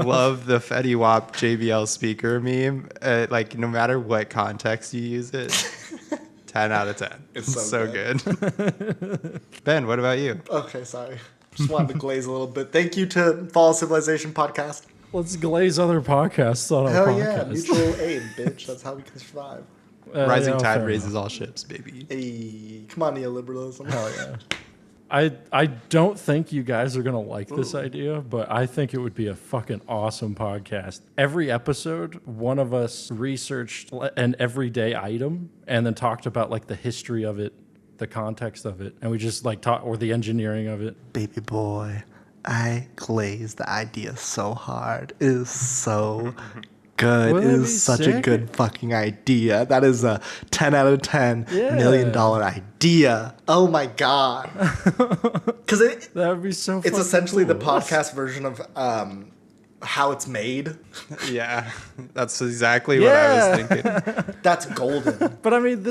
love the Fetty Wap JBL speaker meme. Like no matter what context you use it, 10 out of 10. It's so good. Ben, what about you? Okay, sorry. Just wanted to glaze a little bit. Thank you to Fall of Civilization podcast. Let's glaze other podcasts on our Hell podcast. yeah, mutual aid, bitch. That's how we can survive. Rising yeah, tide fair raises enough. all ships, baby. Hey, come on, neoliberalism. Hell yeah. I don't think you guys are going to like this idea, but I think it would be a fucking awesome podcast. Every episode, one of us researched an everyday item and then talked about like the history of it, the context of it, and we just like talk or the engineering of it. Baby boy, I glazed the idea so hard. It is so good. Wouldn't It it be is such a sick? good fucking idea. That is a 10 out of 10 Yeah. $1 million idea. Oh my god. Because That would be so it's fucking essentially the cool. podcast version of how it's made. Yeah, that's exactly what I was thinking. That's golden. But I mean,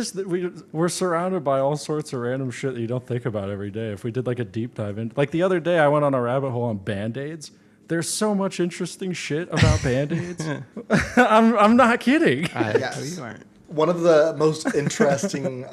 we're surrounded by all sorts of random shit that you don't think about every day. If we did like a deep dive in, like the other day, I went on a rabbit hole on Band-Aids. There's so much interesting shit about Band-Aids. I'm not kidding. Yes. You aren't. One of the most interesting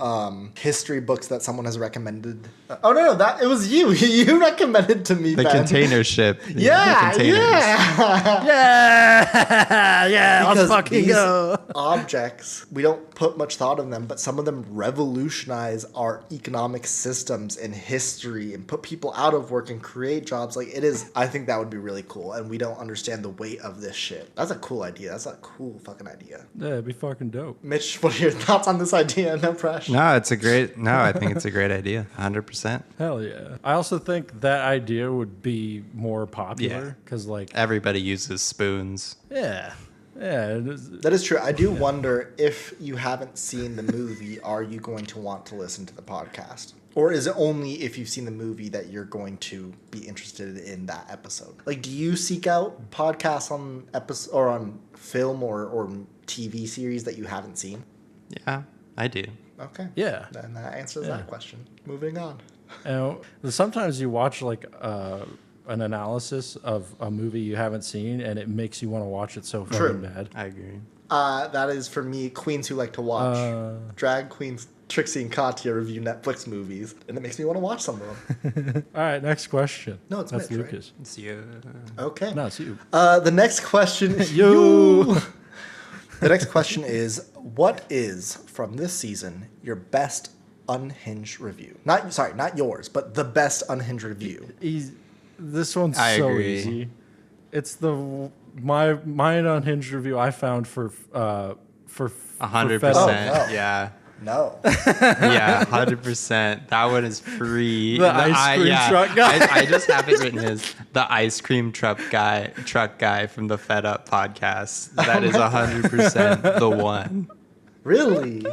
history books that someone has recommended. Oh no, that it was you. You recommended to me The Ben. container ship. Yeah, The containers. yeah, Because let's fucking these go. objects, we don't put much thought in them, but some of them revolutionize our economic systems and history and put people out of work and create jobs. Like it is, I think that would be really cool. And we don't understand the weight of this shit. That's a cool idea. That's a cool fucking idea. Yeah, it'd be fucking dope. Mitch, what are your thoughts on this idea? No pressure. No, I think it's a great idea. 100%. Hell yeah. I also think that idea would be more Yeah. popular because, like, Everybody uses spoons. yeah. It is- That is true. I do wonder if you haven't seen the movie, are you going to want to listen to the podcast? Or is it only if you've seen the movie that you're going to be interested in that episode? Like, do you seek out podcasts on episode or on film or TV series that you haven't seen? Yeah, I do. Okay. Yeah. Then that answers Yeah. that question. Moving on. And sometimes you watch, like, an analysis of a movie you haven't seen, and it makes you want to watch it so True. fucking bad. I agree. That is for me, queens who like to watch. Drag queens Trixie and Katya review Netflix movies, and it makes me want to watch some of them. All right, next question. No, it's That's Mitch, right? Lucas. It's you. Okay. No, it's you. The next question. You. The next question is, what is from this season your best unhinged review? Not yours, but the best unhinged review. This one's I so agree. easy. It's mine unhinged review I found for 100%. Oh, no. Yeah. No. Yeah, 100%. That one is free. The ice cream truck guy. I just have it written as the ice cream truck guy from the Fed Up podcast. That is 100% the one. Really?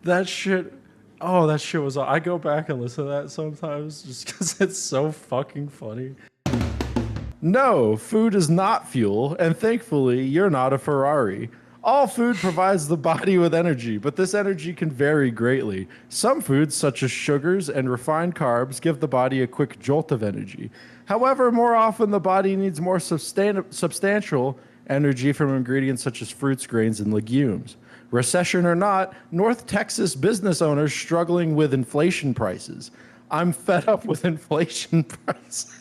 That shit. Oh, that shit was. I go back and listen to that sometimes just because it's so fucking funny. No, food is not fuel, and thankfully, you're not a Ferrari. All food provides the body with energy, but this energy can vary greatly. Some foods, such as sugars and refined carbs, give the body a quick jolt of energy. However, more often the body needs more substantial energy from ingredients such as fruits, grains, and legumes. Recession or not, North Texas business owners struggling with inflation prices. I'm fed up with inflation prices.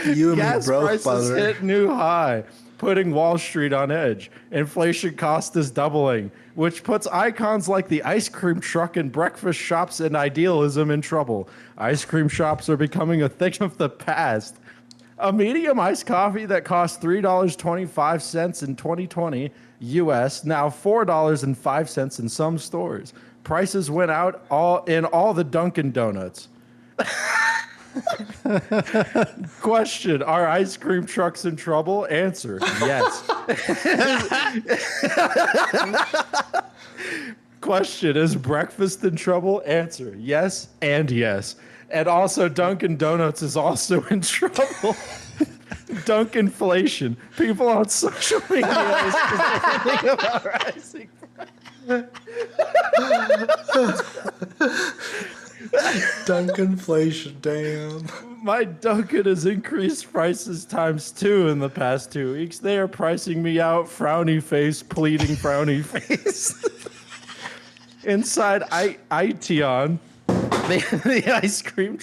You and me Gas both, prices brother. hit new high, putting Wall Street on edge. Inflation cost is doubling, which puts icons like the ice cream truck and breakfast shops and idealism in trouble. Ice cream shops are becoming a thing of the past. A medium iced coffee that cost $3.25 in 2020 US, now $4.05 in some stores. Prices went out in all the Dunkin' Donuts. Question, are ice cream trucks in trouble? Answer, yes. Question, is breakfast in trouble? Answer, yes and yes. And also Dunkin' Donuts is also in trouble. Dunkinflation. People on social media is complaining about rising Dunkinflation, damn. My Dunkin' has increased prices ×2 in the past 2 weeks. They are pricing me out, frowny face, pleading frowny face. Inside Ition, the ice cream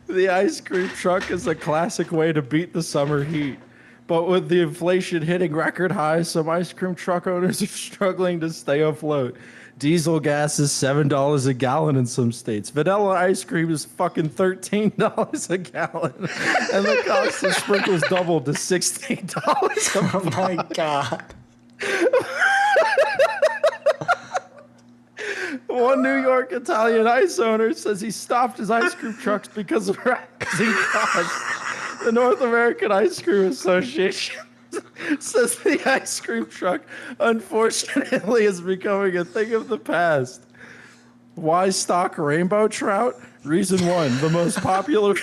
the ice cream truck is a classic way to beat the summer heat. But with the inflation hitting record highs, some ice cream truck owners are struggling to stay afloat. Diesel gas is $7 a gallon in some states. Vanilla ice cream is fucking $13 a gallon. And the cost of sprinkles doubled to $16 a Oh my god. One New York Italian ice owner says he stopped his ice cream trucks because of rising costs. The North American Ice Cream Association says the ice cream truck, unfortunately, is becoming a thing of the past. Why stock rainbow trout? Reason 1, the most popular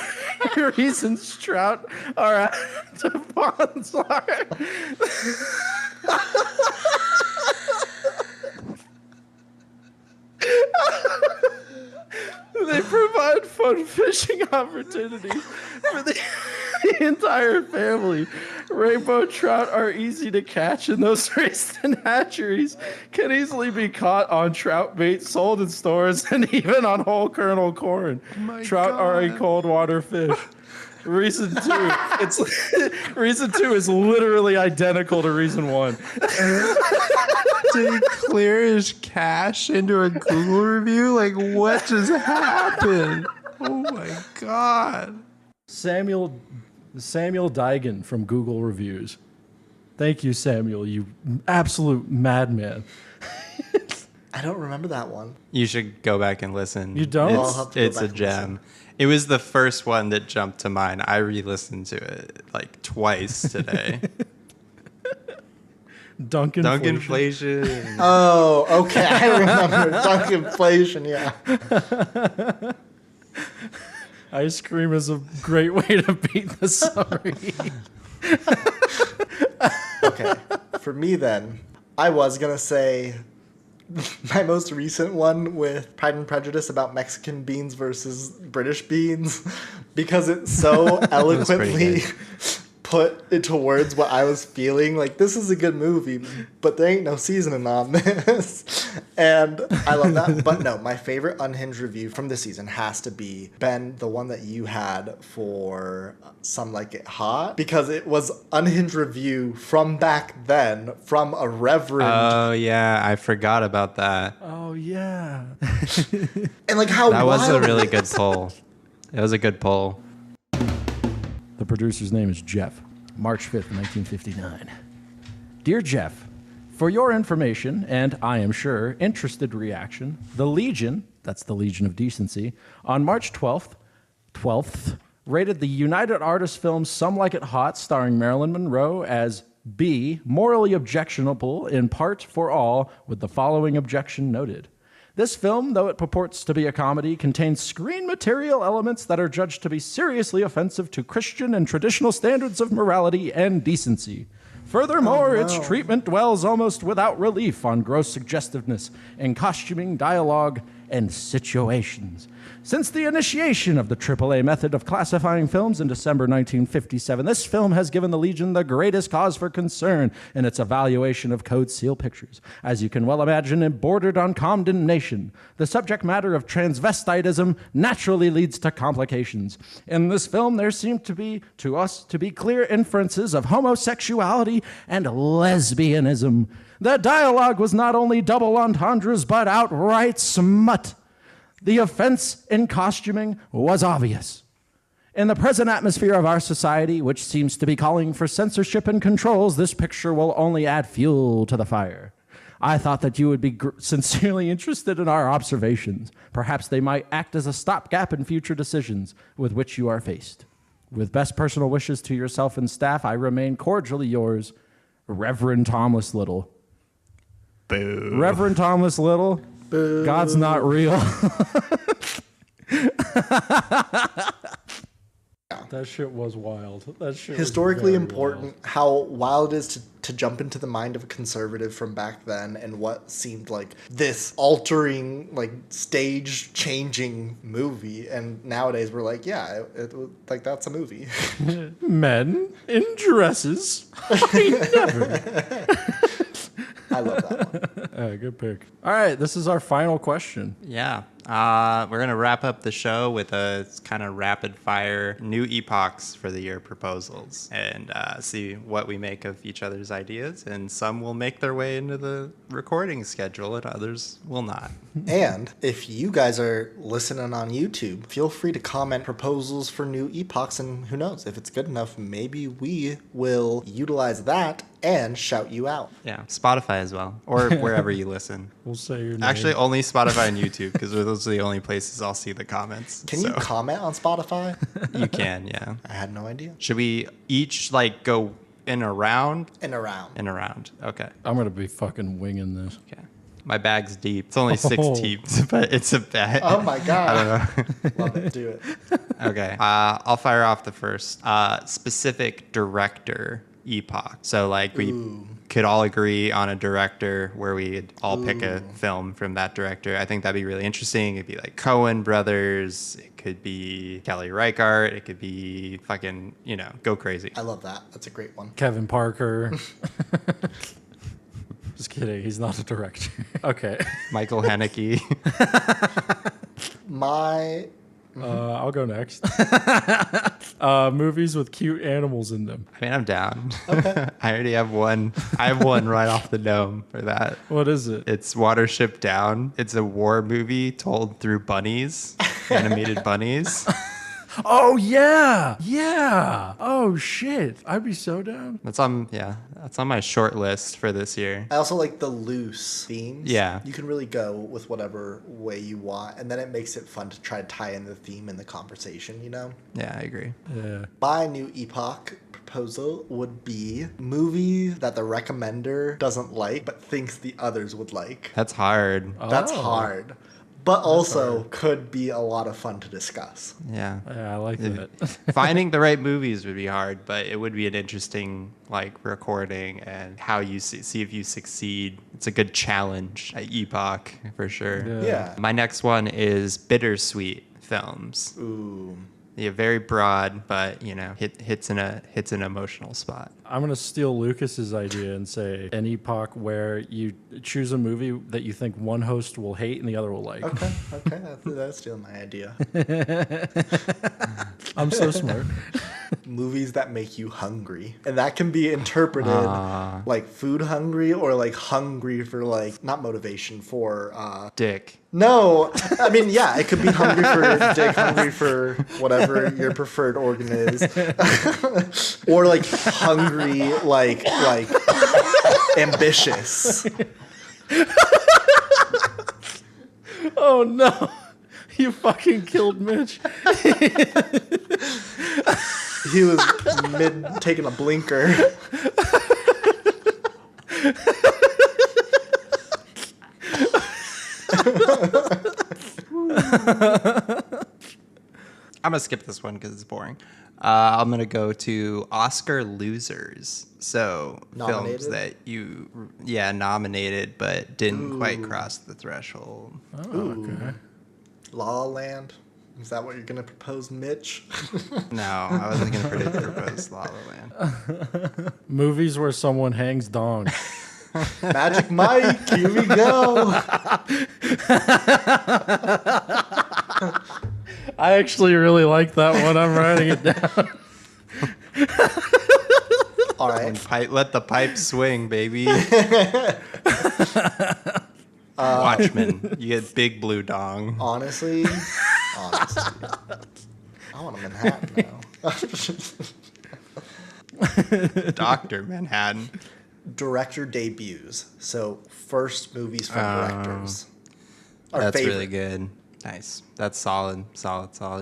reasons trout are at the ponds are... They provide fun fishing opportunities for the entire family. Rainbow trout are easy to catch, and those raised in hatcheries can easily be caught on trout bait sold in stores and even on whole kernel corn. Trout are a cold water fish. Reason 2, reason 2 is literally identical to reason 1. Did he clear his cache into a Google review? Like, what just happened? Oh my god. Samuel Digan from Google Reviews. Thank you, Samuel, you absolute madman. I don't remember that one. You should go back and listen. You don't? I'll have to go It's back a and gem. It was the first one that jumped to mind. I re-listened to it like twice today. Dunkinflation. Oh, okay. I remember Dunkinflation, yeah. Ice cream is a great way to beat the summer heat. Okay. For me then, I was going to say my most recent one with Pride and Prejudice about Mexican beans versus British beans because it so eloquently put into words what I was feeling. Like, this is a good movie, but there ain't no seasoning on this. And I love that. But no, my favorite unhinged review from this season has to be, Ben, the one that you had for Some Like It Hot, because it was unhinged review from back then from a reverend. Oh yeah, I forgot about that. Oh, yeah. And like how That was a wild really it good is. poll. It was a good poll. The producer's name is Jeff. March 5th, 1959. Dear Jeff, for your information, and I am sure, interested reaction, the Legion, that's the Legion of Decency, on March 12th, rated the United Artists film Some Like It Hot, starring Marilyn Monroe, as B, morally objectionable in part for all, with the following objection noted. This film, though it purports to be a comedy, contains screen material elements that are judged to be seriously offensive to Christian and traditional standards of morality and decency. Furthermore, its treatment dwells almost without relief on gross suggestiveness in costuming, dialogue, and situations. Since the initiation of the AAA method of classifying films in December 1957, this film has given the Legion the greatest cause for concern in its evaluation of Code Seal pictures. As you can well imagine, it bordered on condemnation. The subject matter of transvestitism naturally leads to complications. In this film, there seem to be clear inferences of homosexuality and lesbianism. The dialogue was not only double entendres, but outright smut. The offense in costuming was obvious. In the present atmosphere of our society, which seems to be calling for censorship and controls, this picture will only add fuel to the fire. I thought that you would be sincerely interested in our observations. Perhaps they might act as a stopgap in future decisions with which you are faced. With best personal wishes to yourself and staff, I remain cordially yours, Reverend Thomas Little. Boo. Reverend Thomas Little, boo. God's not real. That shit was wild. That shit Historically was important, wild. how wild it is to jump into the mind of a conservative from back then and what seemed like this altering, like stage changing movie. And nowadays we're like, yeah, like that's a movie. Men in dresses. I never. I love that one. Good pick. All right, this is our final question. Yeah. We're going to wrap up the show with a kind of rapid fire new epochs for the year proposals and see what we make of each other's ideas. And some will make their way into the recording schedule and others will not. And if you guys are listening on YouTube, feel free to comment proposals for new epochs. And who knows, if it's good enough, maybe we will utilize that and shout you out. Yeah, Spotify as well, or wherever you listen. We'll say your name. Actually, only Spotify and YouTube, because those are the only places I'll see the comments. Can you comment on Spotify? You can, yeah. I had no idea. Should we each like go in a round? And around. In a round. Okay. I'm going to be fucking winging this. Okay. My bag's deep. It's only 6 teeps, but it's a bag. Oh my God. I don't know. Love it. Do it. Okay. I'll fire off the first. Specific director epoch. So like we could all agree on a director where we'd all pick a film from that director. I think that'd be really interesting. It'd be like Coen Brothers. It could be Kelly Reichardt. It could be fucking, go crazy. I love that. That's a great one. Kevin Parker. Just kidding. He's not a director. Okay. Michael Haneke. I'll go next. Movies with cute animals in them. I mean, I'm down. Okay. I already have one. I have one right off the dome for that. What is it? It's Watership Down. It's a war movie told through bunnies, animated bunnies. Oh, yeah. Yeah. Oh, shit. I'd be so down. That's on my short list for this year. I also like the loose themes. Yeah. You can really go with whatever way you want, and then it makes it fun to try to tie in the theme in the conversation, Yeah, I agree. Yeah. My new epoch proposal would be movies that the recommender doesn't like, but thinks the others would like. That's hard. That's hard. But also could be a lot of fun to discuss. Yeah. Yeah, I like that. Finding the right movies would be hard, but it would be an interesting recording and how you see if you succeed. It's a good challenge at Epoch for sure. Yeah. My next one is bittersweet films. Ooh. Yeah, very broad, but hits an emotional spot. I'm gonna steal Lucas's idea and say an epoch where you choose a movie that you think one host will hate and the other will like. Okay, that's still my idea. I'm so smart. Movies that make you hungry, and that can be interpreted like food hungry or like hungry for not motivation for Dick. No, I mean, yeah, it could be hungry for dick, hungry for whatever your preferred organ is, or hungry, like ambitious. Oh no, you fucking killed Mitch. He was mid taking a blinker. I'm gonna skip this one because it's boring. I'm gonna go to Oscar losers. So Nominated? films that nominated but didn't quite cross the threshold. Oh, okay. La La Land. Is that what you're gonna propose, Mitch? No, I wasn't gonna propose La La Land. Movies where someone hangs dong. Magic Mike, here we go. I actually really like that one. I'm writing it down. All right. Let the pipe swing, baby. Watchmen, you get big blue dong. Honestly, I want a Manhattan now. Dr. Manhattan. Director debuts. So first movies from directors. Our That's favorite. really good. Nice. That's solid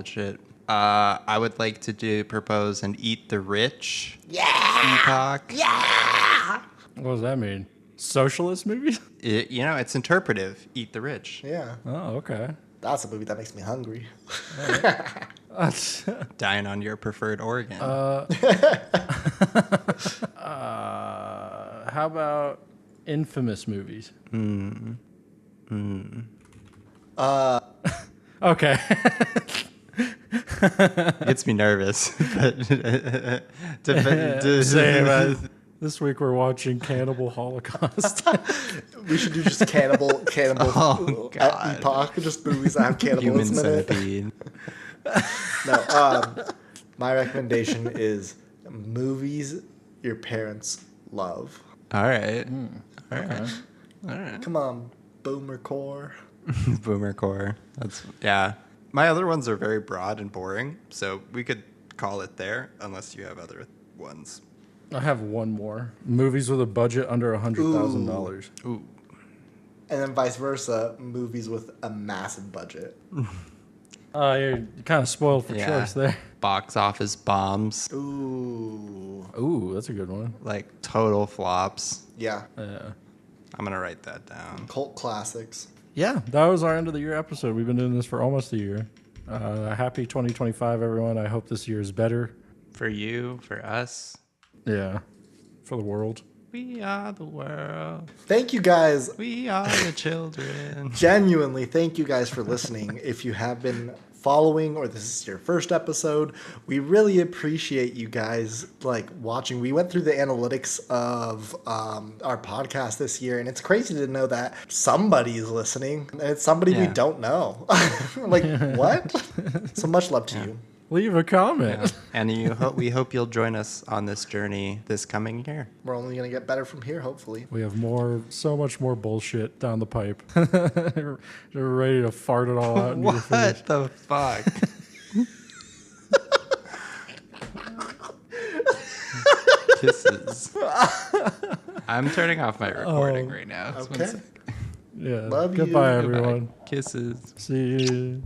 shit. I would like to propose an Eat the Rich epoch. Yeah. What does that mean? Socialist movies? It's interpretive. Eat the Rich. Yeah. Oh, okay. That's a movie that makes me hungry. Dying on your preferred organ. How about infamous movies? Okay. Gets me nervous. Same. This week we're watching Cannibal Holocaust. We should do just cannibal Oh, God. epoch, just movies that have Human cannibalism in it. centipede. No, my recommendation is movies your parents love. All right. Okay. All right. Come on, boomer core. Boomer core. Yeah. My other ones are very broad and boring, so we could call it there unless you have other ones. I have one more. Movies with a budget under $100,000. Ooh. And then vice versa, movies with a massive budget. You're kind of spoiled for choice there. Box office bombs. Ooh. Ooh, that's a good one. Like total flops. Yeah. Yeah. I'm going to write that down. Cult classics. Yeah, that was our end of the year episode. We've been doing this for almost a year. Happy 2025, everyone. I hope this year is better. For you, for us. Yeah, for the world. We are the world. Thank you guys. We are the children. Genuinely, thank you guys for listening. If you have been following or this is your first episode, we really appreciate you guys watching. We went through the analytics of our podcast this year, and it's crazy to know that somebody is listening, and it's somebody we don't know. What? So much love to you. Leave a comment. Yeah. And we hope you'll join us on this journey this coming year. We're only going to get better from here, hopefully. We have so much more bullshit down the pipe. They're ready to fart it all out. What the fuck? Kisses. I'm turning off my recording right now. Okay. Yeah. Love you. Goodbye, everyone. Kisses. See you.